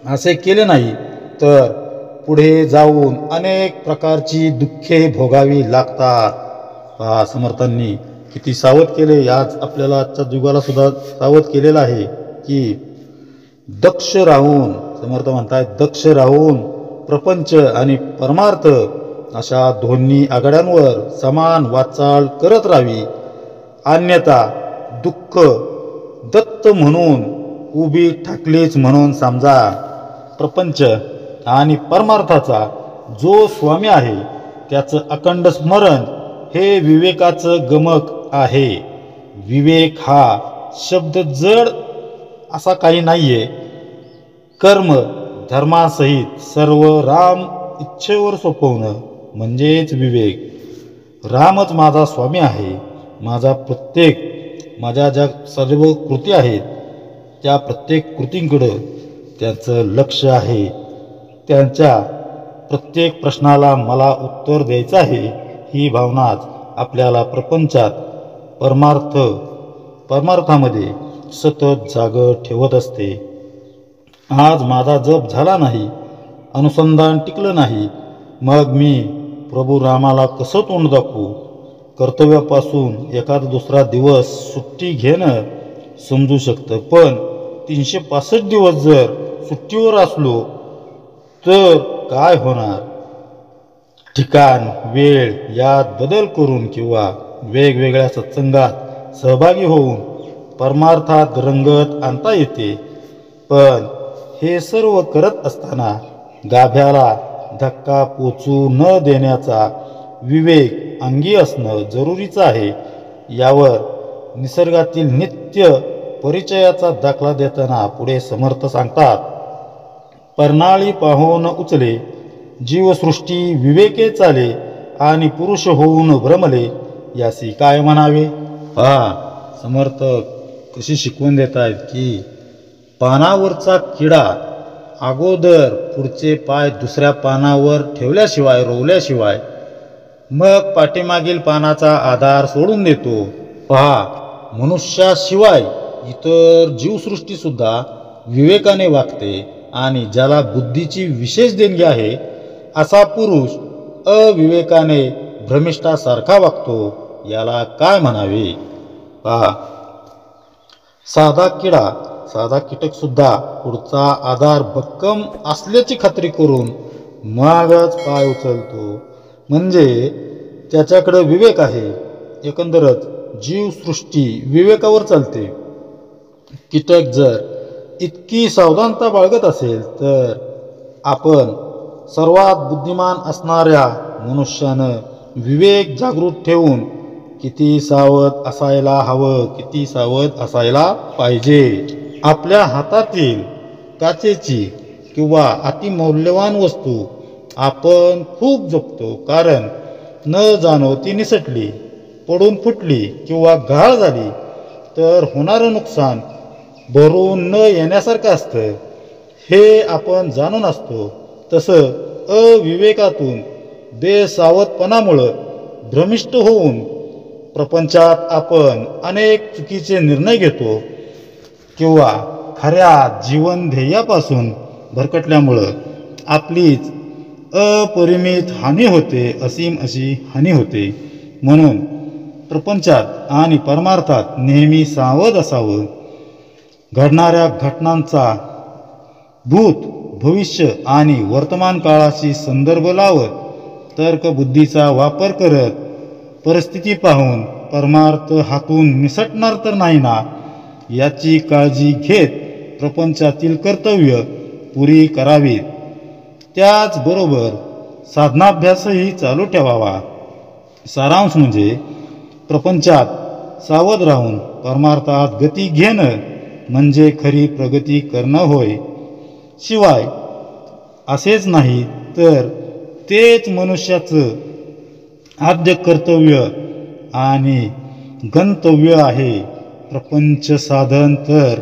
असे केले नाही तर पुढे जाऊन अनेक प्रकारची दुःखे भोगावी लागतात. पहा समर्थांनी किती सावध केले. आज आपल्याला आजच्या युगाला सुद्धा सावध केलेलं आहे की दक्ष राहून, समर्थ म्हणतायत, दक्ष राहून प्रपंच आणि परमार्थ अशा दोन्ही आघाड्यांवर समान वाटचाल करत राहावी. अन्यथा दुःख दत्त म्हणून उभी ठाकलीच म्हणून समजा. प्रपंच आणि परमार्थाचा जो स्वामी आहे त्याचं अखंड स्मरण हे विवेकाचं गमक आहे. विवेक हा शब्द जड असा काही नाहीये. कर्म धर्मासहित सर्व राम इच्छेवर सोपवणं म्हणजेच विवेक. रामच माझा स्वामी आहे. माझ्या ज्या सर्व कृती आहेत त्या प्रत्येक कृतींकडं त्याचं लक्ष आहे. त्यांच्या प्रत्येक प्रश्नाला मला उत्तर द्यायचं आहे. ही भावनाच आपल्याला प्रपंचात परमार्थामध्ये सतत जागं ठेवत असते. आज माझा जप झाला नाही, अनुसंधान टिकलं नाही, मग मी प्रभू रामाला कसं तोंड दाखवू? कर्तव्यापासून एखादा दुसरा दिवस सुट्टी घेणं समजू शकतं, पण 365 दिवस जर सुट्टीवर असलो तर काय होणार? ठिकाण वेळ यात बदल करून किंवा वेगवेगळ्या सत्संगात सहभागी होऊन परमार्थात रंगत आणता येते. पण हे सर्व करत असताना गाभ्याला धक्का पोचू न देण्याचा विवेक अंगी असणं जरुरीचं आहे. यावर निसर्गातील नित्य परिचयाचा दाखला देताना पुढे समर्थ सांगतात, परनाळी पाहून उचले, जीवसृष्टी विवेके चाले, आणि पुरुष होऊन भ्रमले, यासी काय म्हणावे. समर्थ कशी शिकवून देत आहेत की पानावरचा किडा अगोदर पुढचे पाय दुसऱ्या पानावर ठेवल्याशिवाय, रोवल्याशिवाय मग पाठीमागील पानाचा आधार सोडून देतो. मनुष्याशिवाय इतर जीवसृष्टी सुद्धा विवेकाने वागते आणि ज्याला बुद्धीची विशेष देणगी आहे असा पुरुष अविवेकाने भ्रमिष्ठासारखा वागतो. याला काय म्हणावे. साधा कीटक सुद्धा पुढचा आधार भक्कम असल्याची खात्री करून मगच पाय उचलतो, म्हणजे त्याच्याकडे विवेक आहे. एकंदरच जीवसृष्टी विवेकावर चालते. कीटक जर इतकी सावधानता बाळगत असेल तर आपण सर्वात बुद्धिमान असणाऱ्या मनुष्यानं विवेक जागृत ठेवून किती सावध असायला हवं, किती सावध असायला पाहिजे. आपल्या हातातील काचेची किंवा अतिमौल्यवान वस्तू आपण खूप जपतो, कारण न जाणो ती निसटली, पडून फुटली किंवा घाळ झाली तर होणारं नुकसान भरून न येण्यासारखं असतं. हे आपण जाणून असतो. तसं अविवेकातून बेसावधपणामुळं भ्रमिष्ट होऊन प्रपंचात आपण अनेक चुकीचे निर्णय घेतो किंवा खऱ्या जीवन ध्येयापासून भरकटल्यामुळं आपलीच अपरिमित हानी होते, असीम अशी हानी होते. म्हणून प्रपंचात आणि परमार्थात नेहमी सावध असावं. घडणाऱ्या घटनांचा भूत, भविष्य आणि वर्तमान काळाशी संदर्भ लावत तर्कबुद्धीचा वापर करत परिस्थिती पाहून परमार्थ हातून निसटणार तर नाही ना याची काळजी घेत प्रपंचातील कर्तव्य पुरी करावीत. त्याचबरोबर साधनाभ्यासही चालू ठेवावा. सारांश म्हणजे प्रपंचात सावध राहून परमार्थात गती घेणं म्हणजे खरी प्रगती करणं होय. शिवाय असेच नाही तर तेच मनुष्याचं आद्य कर्तव्य आणि गंतव्य आहे प्रपंच साधन, तर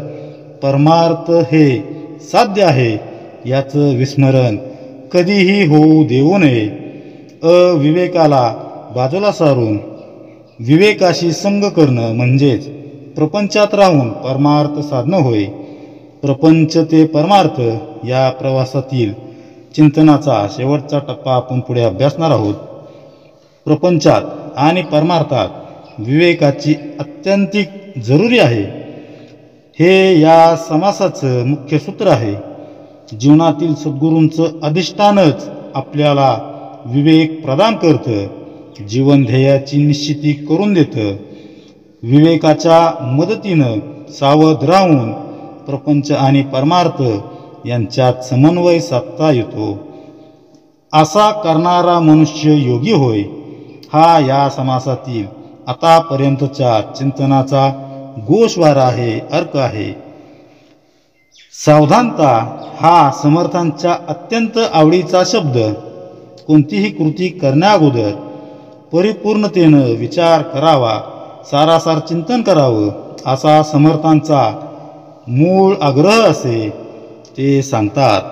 परमार्थ हे साध्य आहे याचं विस्मरण कधीही होऊ देऊ नये. अविवेकाला बाजूला सारून विवेकाशी संग करणं म्हणजेच प्रपंचात राहून परमार्थ साधणं होय. प्रपंच ते परमार्थ या प्रवासातील चिंतनाचा शेवटचा टप्पा आपण पुढे अभ्यासणार आहोत. प्रपंचात आणि परमार्थात विवेकाची अत्यंतिक जरुरी आहे. हे या समासाचं मुख्य सूत्र आहे. जीवनातील सद्गुरूंचं अधिष्ठानच आपल्याला विवेक प्रदान करतं, जीवन ध्येयाची निश्चिती करून देतं. विवेकाच्या मदतीनं सावध राहून प्रपंच आणि परमार्थ यांच्यात समन्वय साधता येतो. असा करणारा मनुष्य योगी होय. हा या समासातील आतापर्यंतच्या चिंतनाचा गोषवारा आहे, अर्क आहे. सावधानता हा समर्थांच्या अत्यंत आवडीचा शब्द. कोणतीही कृती करण्याअगोदर परिपूर्णतेनं विचार करावा, सारासार चिंतन करावं, असा समर्थांचा मूळ आग्रह असे ते सांगतात.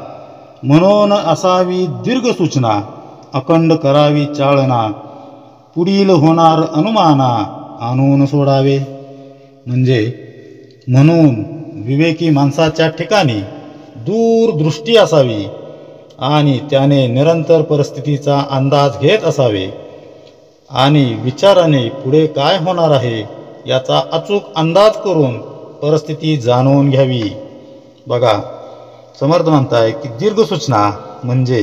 म्हणून असावी दीर्घ सूचना, अखंड करावी चाळना, पुढील होणार अनुमाना आणून सोडावे. म्हणून विवेकी माणसाच्या ठिकाणी दूरदृष्टी असावी आणि त्याने निरंतर परिस्थितीचा अंदाज घेत असावे आणि विचाराने पुढे काय होणार आहे याचा अचूक अंदाज करून परिस्थिती जाणून घ्यावी. बघा, समर्थ म्हणताय की दीर्घ सूचना म्हणजे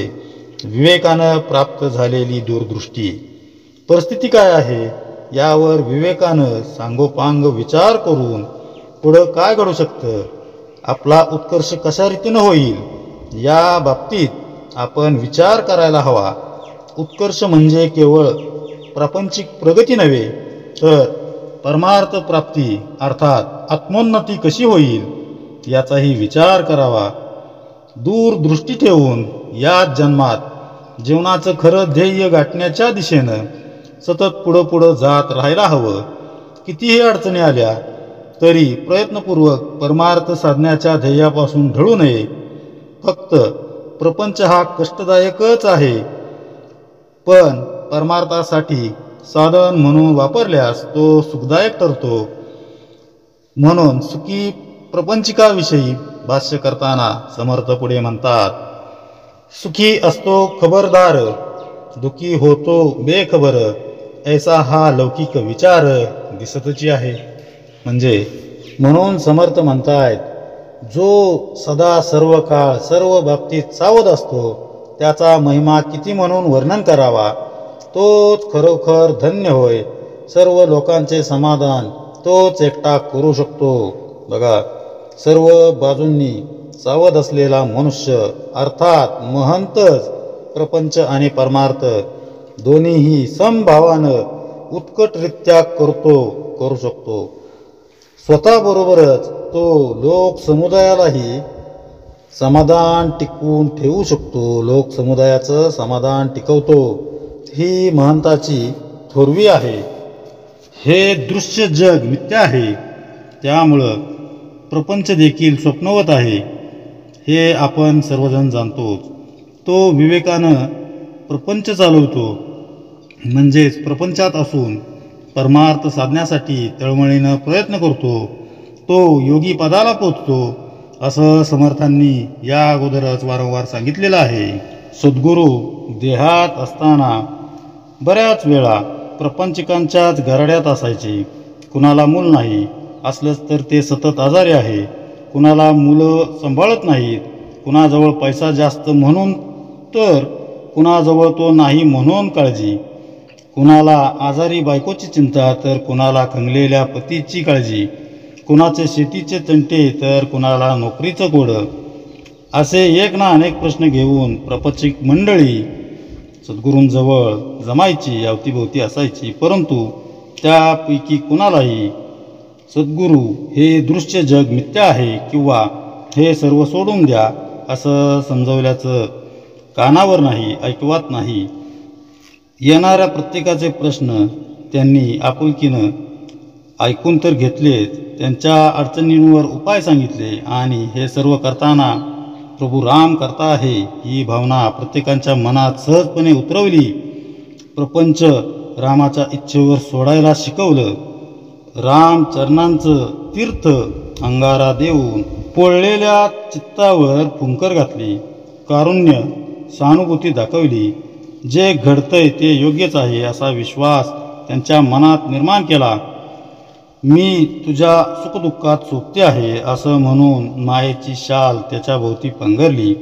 विवेकानं प्राप्त झालेली दूरदृष्टी. परिस्थिती काय आहे यावर विवेकानं सांगोपांग विचार करून पुढं काय घडू शकतं, आपला उत्कर्ष कशा रीतीनं होईल या बाबतीत आपण विचार करायला हवा. उत्कर्ष म्हणजे केवळ प्रापंचिक प्रगती नव्हे, तर परमार्थ प्राप्ती अर्थात आत्मोन्नती कशी होईल याचाही विचार करावा. दूरदृष्टी ठेवून या जन्मात जीवनाचं खरं ध्येय गाठण्याच्या दिशेनं सतत पुढं जात राहायला हवं. कितीही अडचणी आल्या तरी प्रयत्नपूर्वक परमार्थ साधण्याच्या ध्येयापासून ढळू नये. फक्त प्रपंच हा कष्टदायकच आहे, पण परमार्थासाठी साधन म्हणून वापरल्यास तो सुखदायक ठरतो. म्हणून सुखी प्रपंचिकाविषयी भाष्य करताना समर्थ पुढे म्हणतात, सुखी असतो खबरदार, दुखी होतो बेखबर, ऐसा हा लौकिक विचार दिसतची आहे. म्हणून समर्थ म्हणतायत, जो सदा सर्व काळ सर्व बाबतीत सावध असतो त्याचा महिमा किती म्हणून वर्णन करावा. तोच खरोखर धन्य होय. सर्व लोकांचे समाधान तोच एकटा करू शकतो. बघा, सर्व बाजूंनी सावध असलेला मनुष्य अर्थात महंतच प्रपंच आणि परमार्थ दोन्हीही समभावानं उत्कटरित्या करू शकतो. स्वतःबरोबरच तो लोक समुदायालाही समाधान टिकवून ठेवू शकतो. लोक समुदायाचं समाधान टिकवतो. ही महंताची थोरवी आहे. हे दृश्य जग मिथ्या आहे, त्यामुळं प्रपंच देखील स्वप्नवत आहे. हे आपण सर्वजण जाणतो. तो विवेकानं प्रपंच चालवतो, म्हणजेच प्रपंचात असून परमार्थ साधण्यासाठी तळमळीनं प्रयत्न करतो. तो योगी पदाला पोचतो, असं समर्थांनी या अगोदरच वारंवार सांगितलेलं आहे. सद्गुरू देहात असताना बऱ्याच वेळा प्रपंचिकांच्याच घराड्यात असायचे. कुणाला मूल नाही, असलंच तर ते सतत आजारी आहे. कुणाला मुलं सांभाळत नाहीत, कुणाजवळ पैसा जास्त म्हणून, तर कुणाजवळ तो नाही म्हणून काळजी. कुणाला आजारी बायकोची चिंता, तर कुणाला खंगलेल्या पतीची काळजी. कुणाचे शेतीचे तंटे, तर कुणाला नोकरीचं कोडं. असे एक ना अनेक प्रश्न घेऊन प्रपंचिक मंडळी सद्गुरूंजवळ जमायची, अवतीभोवती असायची. परंतु त्यापैकी कुणालाही सद्गुरू हे दृश्य जग मिथ्या आहे किंवा हे सर्व सोडून द्या असं समजवल्याचं कानावर नाही, ऐकवत नाही. येणाऱ्या प्रत्येकाचे प्रश्न त्यांनी आपुलकीनं ऐकून तर घेतले, त्यांच्या अडचणींवर उपाय सांगितले आणि हे सर्व करताना प्रभू राम करता आहे ही भावना प्रत्येकाच्या मनात सहजपणे उतरवली. प्रपंच रामाच्या इच्छेवर सोडायला शिकवलं. राम चरणांचं तीर्थ अंगारा देऊन पोळलेल्या चित्तावर फुंकर घातली. कारुण्य सहानुभूती दाखवली. जे घडतंय ते योग्यच आहे असा विश्वास त्यांच्या मनात निर्माण केला. मी तुझ्या सुखदुःखात सोबते आहे असं म्हणून मायेची शाल त्याच्या भोवती पंघरली.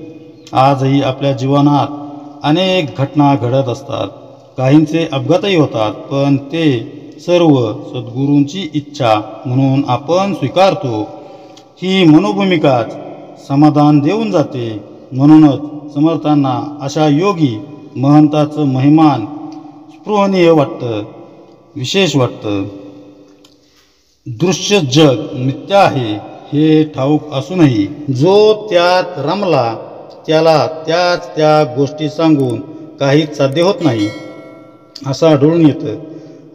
आजही आपल्या जीवनात अनेक घटना घडत असतात. काहींचे अपघातही होतात, पण ते सर्व सद्गुरूंची इच्छा म्हणून आपण स्वीकारतो. ही मनोभूमिकाच समाधान देऊन जाते. म्हणूनच समर्थांना अशा योगी महंताचं महिमान स्पृहणीय वाटतं, विशेष वाटतं. दृश्य जग मिथ्या आहे हे ठाऊक असूनही जो त्यात रमला त्याला त्या गोष्टी सांगून काहीच साध्य होत नाही असं आढळून येतं.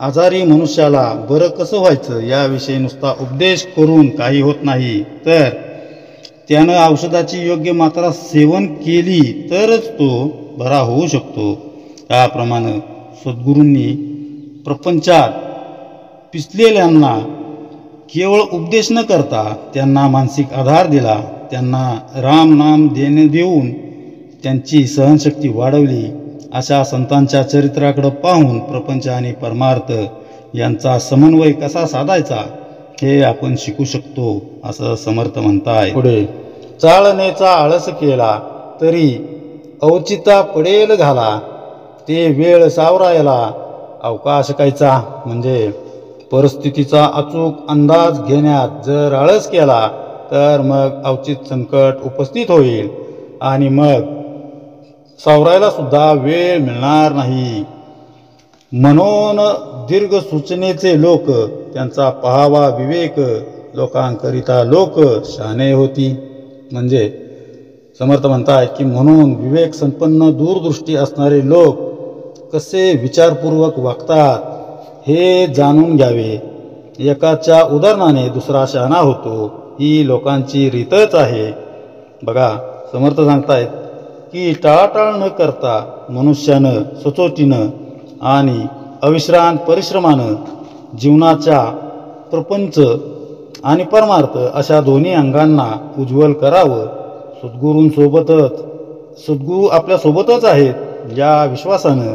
आजारी मनुष्याला बरं कसं व्हायचं याविषयी नुसता उपदेश करून काही होत नाही, तर त्यानं औषधाची योग्य मात्रा सेवन केली तरच तो बरा होऊ शकतो. त्याप्रमाणे सद्गुरूंनी प्रपंचात पिचलेल्यांना केवळ उपदेश न करता त्यांना मानसिक आधार दिला. त्यांना राम नाम देऊन त्यांची सहनशक्ती वाढवली. अशा संतांच्या चरित्राकडे पाहून प्रपंच आणि परमार्थ यांचा समन्वय कसा साधायचा हे आपण शिकू शकतो असं समर्थ म्हणताय. पुढे चालण्याचा आळस केला तरी औचिता पडेल घाला, ते वेळ सावरायला अवकाश कायचा. म्हणजे परिस्थितीचा अचूक अंदाज घेण्यात जर आळस केला तर मग औचित संकट उपस्थित होईल आणि मग सावरायला सुद्धा वेळ मिळणार नाही. म्हणून दीर्घ सूचनेचे लोक त्यांचा पाहावा विवेक, लोकांकरिता लोक शहाणे होती. म्हणजे समर्थ म्हणतात की म्हणून विवेक संपन्न दूरदृष्टी असणारे लोक कसे विचारपूर्वक वागतात हे जाणून घ्यावे. एकाच्या उदाहरणाने दुसरा शहाणा होतो ही लोकांची रीतच आहे. बघा समर्थ सांगतायत की टाळाटाळ न करता मनुष्यानं सचोटीनं आणि अविश्रांत परिश्रमानं जीवनाच्या प्रपंच आणि परमार्थ अशा दोन्ही अंगांना उज्ज्वल करावं. सद्गुरू आपल्यासोबतच आहेत या विश्वासानं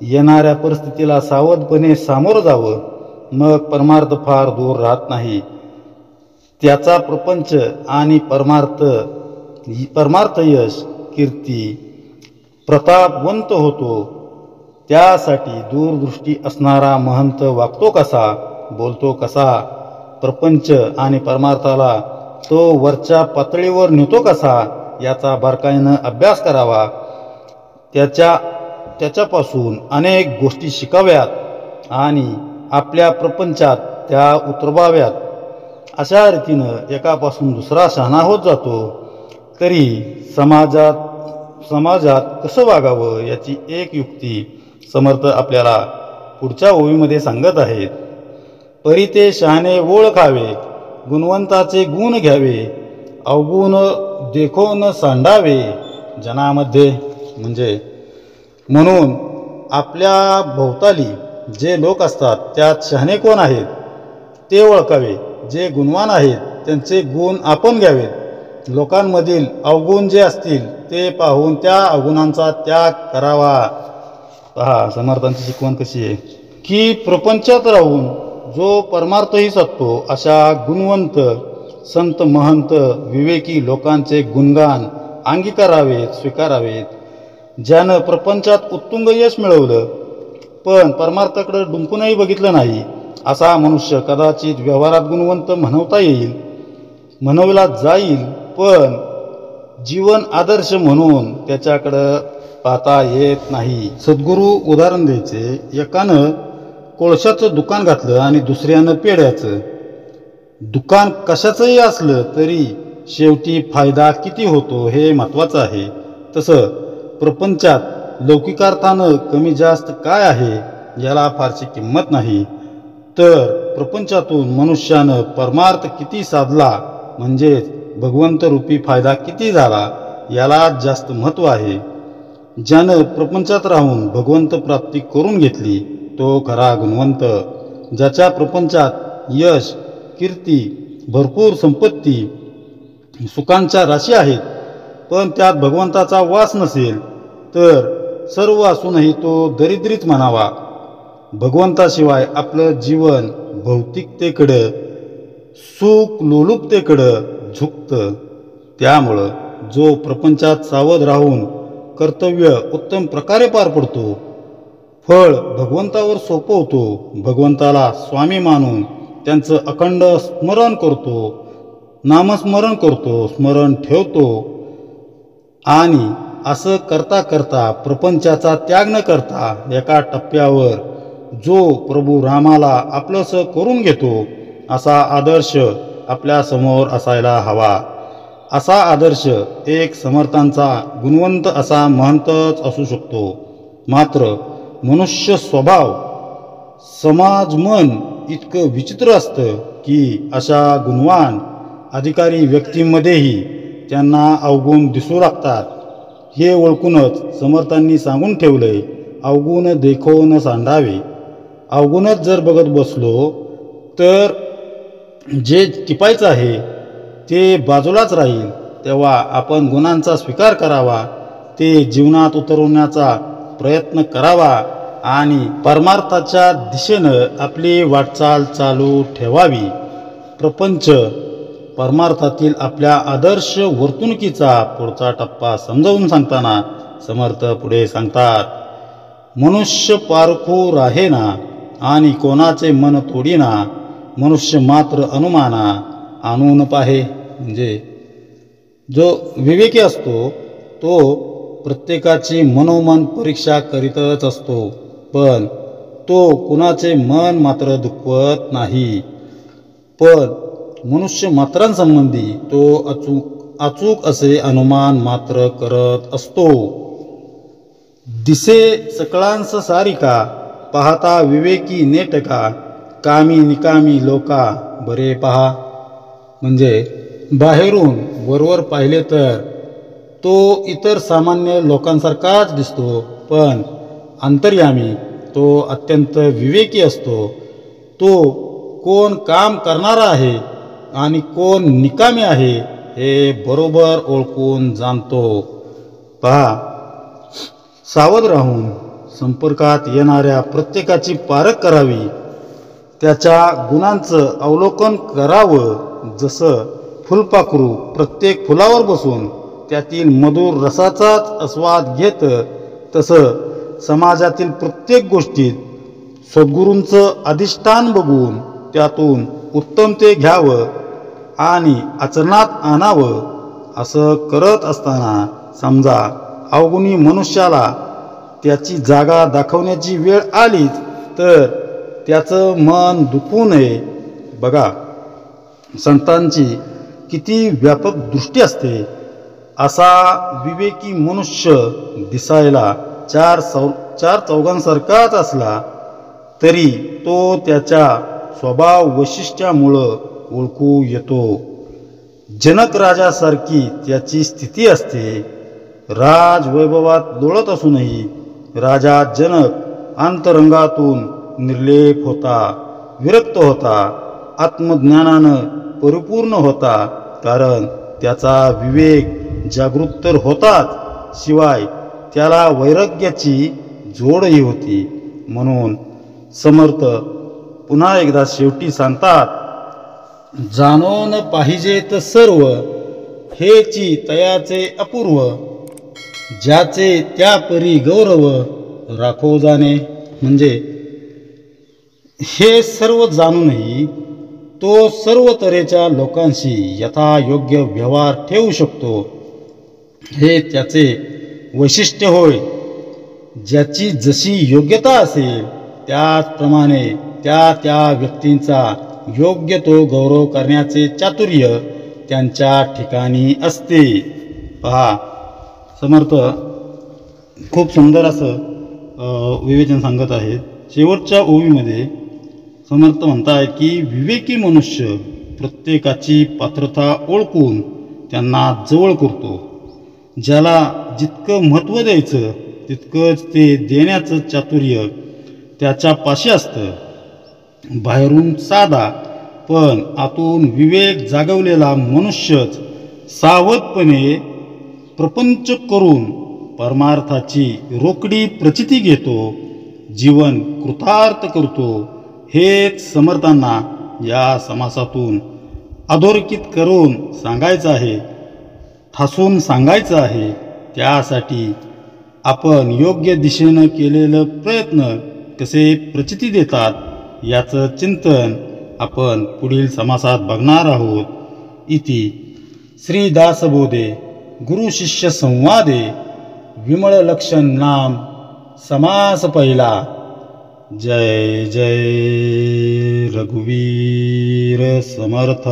येणाऱ्या परिस्थितीला सावधपणे सामोरं जावं. मग परमार्थ फार दूर राहत नाही. त्याचा प्रपंच आणि परमार्थ यश कीर्ती प्रतापवंत होतो. त्यासाठी दूरदृष्टी असणारा महंत वागतो कसा, बोलतो कसा, प्रपंच आणि परमार्थाला तो वरच्या पातळीवर नेतो कसा याचा बारकाईनं अभ्यास करावा. त्याच्यापासून अनेक गोष्टी शिकाव्यात आणि आपल्या प्रपंचात त्या उतरवाव्यात. अशा रीतीनं एकापासून दुसरा शहाणा होत जातो. तरी समाजात कसं वागावं याची एक युक्ती समर्थ आपल्याला पुढच्या ओळीमध्ये सांगत आहेत. परी ते शहाणे ओळखावे, गुणवंताचे गुण घ्यावे, अवगुण देखो न सांडावे जनामध्ये. म्हणजे म्हणून आपल्या भोवताली जे लोक असतात त्यात शहाणे कोण आहेत ते ओळखावे. जे गुणवान आहेत त्यांचे गुण आपण घ्यावेत. लोकांमधील अवगुण जे असतील ते पाहून त्या अवगुणांचा त्याग करावा. पहा समर्थांची शिकवण कशी आहे की प्रपंचात राहून जो परमार्थही साधतो अशा गुणवंत संत महंत विवेकी लोकांचे गुणगान अंगीकारावेत, स्वीकारावेत. ज्यानं प्रपंचात उत्तुंग यश मिळवलं पण परमार्थाकडे डुंकूनही बघितलं नाही असा मनुष्य कदाचित व्यवहारात गुणवंत म्हणवला जाईल, पण जीवन आदर्श म्हणून त्याच्याकडं पाहता येत नाही. सद्गुरू उदाहरण द्यायचे. एकानं कोळशाचं दुकान घातलं आणि दुसऱ्यानं पेढ्याचं. दुकान कशाचंही असलं तरी शेवटी फायदा किती होतो हे महत्त्वाचं आहे. तसं प्रपंचात लौकिकार्थानं कमी जास्त काय आहे याला फारशी किंमत नाही, तर प्रपंचातून मनुष्यानं परमार्थ किती साधला, म्हणजेच भगवंत रूपी फायदा किती झाला, याला जास्त महत्त्व आहे. ज्यानं प्रपंचात राहून भगवंत प्राप्ती करून घेतली तो खरा गुणवंत. ज्याच्या प्रपंचात यश, कीर्ती, भरपूर संपत्ती, सुखांच्या राशी आहेत, पण त्यात भगवंताचा वास नसेल तर सर्व असूनही तो दरिद्रीच म्हणावा. भगवंताशिवाय आपलं जीवन भौतिकतेकडं, सुख लोलुपतेकडं झुकतं. त्यामुळं जो प्रपंचात सावध राहून कर्तव्य उत्तम प्रकारे पार पडतो, फळ भगवंतावर सोपवतो, भगवंताला स्वामी मानून त्यांचं अखंड स्मरण करतो, नामस्मरण करतो, स्मरण ठेवतो आणि असं करता करता प्रपंचाचा त्याग न करता एका टप्प्यावर जो प्रभू रामाला आपलंसं करून घेतो, असा आदर्श आपल्या समोर असायला हवा. असा आदर्श एक समर्थांचा गुणवंत असा महंतच असू शकतो. मात्र मनुष्य स्वभाव, समाज, मन इतकं विचित्र असतं की अशा गुणवान अधिकारी व्यक्तींमध्येही त्यांना अवगुण दिसू लागतात. हे ओळखूनच समर्थांनी सांगून ठेवलंय, अवगुण देखो न सांडावे. अवगुणच जर बघत बसलो तर जे टिपायचं आहे ते बाजूलाच राहील. तेव्हा आपण गुणांचा स्वीकार करावा, ते जीवनात उतरवण्याचा प्रयत्न करावा आणि परमार्थाच्या दिशेनं आपली वाटचाल चालू ठेवावी. प्रपंच परमार्थातील आपल्या आदर्श वर्तणुकीचा पुढचा टप्पा समजावून सांगताना समर्थ पुढे सांगतात, मनुष्य पारखू राहेना आणि कोणाचे मन तोडीना, मनुष्य मात्र अनुमाना आणून पाहे. म्हणजे जो विवेकी असतो तो प्रत्येकाची मनोमन परीक्षा करीतच असतो, पण तो कुणाचे मन मात्र दुखवत नाही. पण मनुष्य मात्रांसंबंधी तो अचूक असे अनुमान मात्र करत असतो. दिसे सकळांस सारिका, पाहता विवेकी नेटका, कामी निकामी लोका बरे पहा. म्हणजे बाहेरून वरवर पाहिले तर तो इतर सामान्य लोकांसारखाच दिसतो, पण अंतर्यामी तो अत्यंत विवेकी असतो. तो कोण काम करणारा आहे आणि कोण निकामी आहे हे बरोबर ओळखून जाणतो. पहा, सावध राहून संपर्कात येणाऱ्या प्रत्येकाची पारख करावी, त्याच्या गुणांचं अवलोकन करावं. जसं फुलपाखरू प्रत्येक फुलावर बसून त्यातील मधुर रसाचाच आस्वाद घेतं, तसं समाजातील प्रत्येक गोष्टीत सद्गुरूंचं अधिष्ठान बघून त्यातून उत्तम ते घ्यावं आणि आचरणात आणावं. असं करत असताना समजा अवगुणी मनुष्याला त्याची जागा दाखवण्याची वेळ आलीच तर त्याचं मन दुखवू नये. बघा, संतांची किती व्यापक दृष्टी असते. असा विवेकी मनुष्य दिसायला चार चौघांसारखाच असला तरी तो त्याच्या स्वभाव वैशिष्ट्यामुळं ओळखू येतो. जनक राजासारखी त्याची स्थिती असते. राजवैभवात लोळत असूनही राजा जनक अंतरंगातून निर्लेप होता, विरक्त होता, आत्मज्ञानानं परिपूर्ण होता. कारण त्याचा विवेक जागृत तर होताच, शिवाय त्याला वैराग्याची जोडही होती. म्हणून समर्थ पुन्हा एकदा शेवटी सांगतात, जाणून पाहिजेत सर्व हेची तयाचे अपूर्व, ज्याचे त्या परी गौरव राखो जाणे. म्हणजे हे सर्व जाणूनही तो सर्व तऱ्हेच्या लोकांशी यथायोग्य व्यवहार ठेवू शकतो, हे त्याचे वैशिष्ट्य होय. ज्याची जशी योग्यता असेल त्याचप्रमाणे त्या त्या व्यक्तींचा योग्य तो गौरव करण्याचे चातुर्य त्यांच्या ठिकाणी असते. पहा, समर्थ खूप सुंदर असं विवेचन सांगत आहेत. शेवटच्या ओवीमध्ये समर्थ म्हणतायत की विवेकी मनुष्य प्रत्येकाची पात्रता ओळखून त्यांना जवळ करतो. ज्याला जितकं महत्त्व द्यायचं तितकंच ते देण्याचं चातुर्य त्याच्यापाशी असतं. बाहेरून साधा पण आतून विवेक जागवलेला मनुष्यच सावधपणे प्रपंच करून परमार्थाची रोकडी प्रचिती घेतो, जीवन कृतार्थ करतो. हेच समर्थांना या समासातून अधोरेखित करून सांगायचं आहे, ठासून सांगायचं आहे. त्यासाठी आपण योग्य दिशेनं केलेलं प्रयत्न कसे प्रचिती देतात याचं चिंतन आपण पुढील समासात बघणार आहोत. इति श्री दासबोधे गुरु शिष्य संवादे विमळ लक्षण नाम समास पहिला. जय जय रघुवीर समर्थ.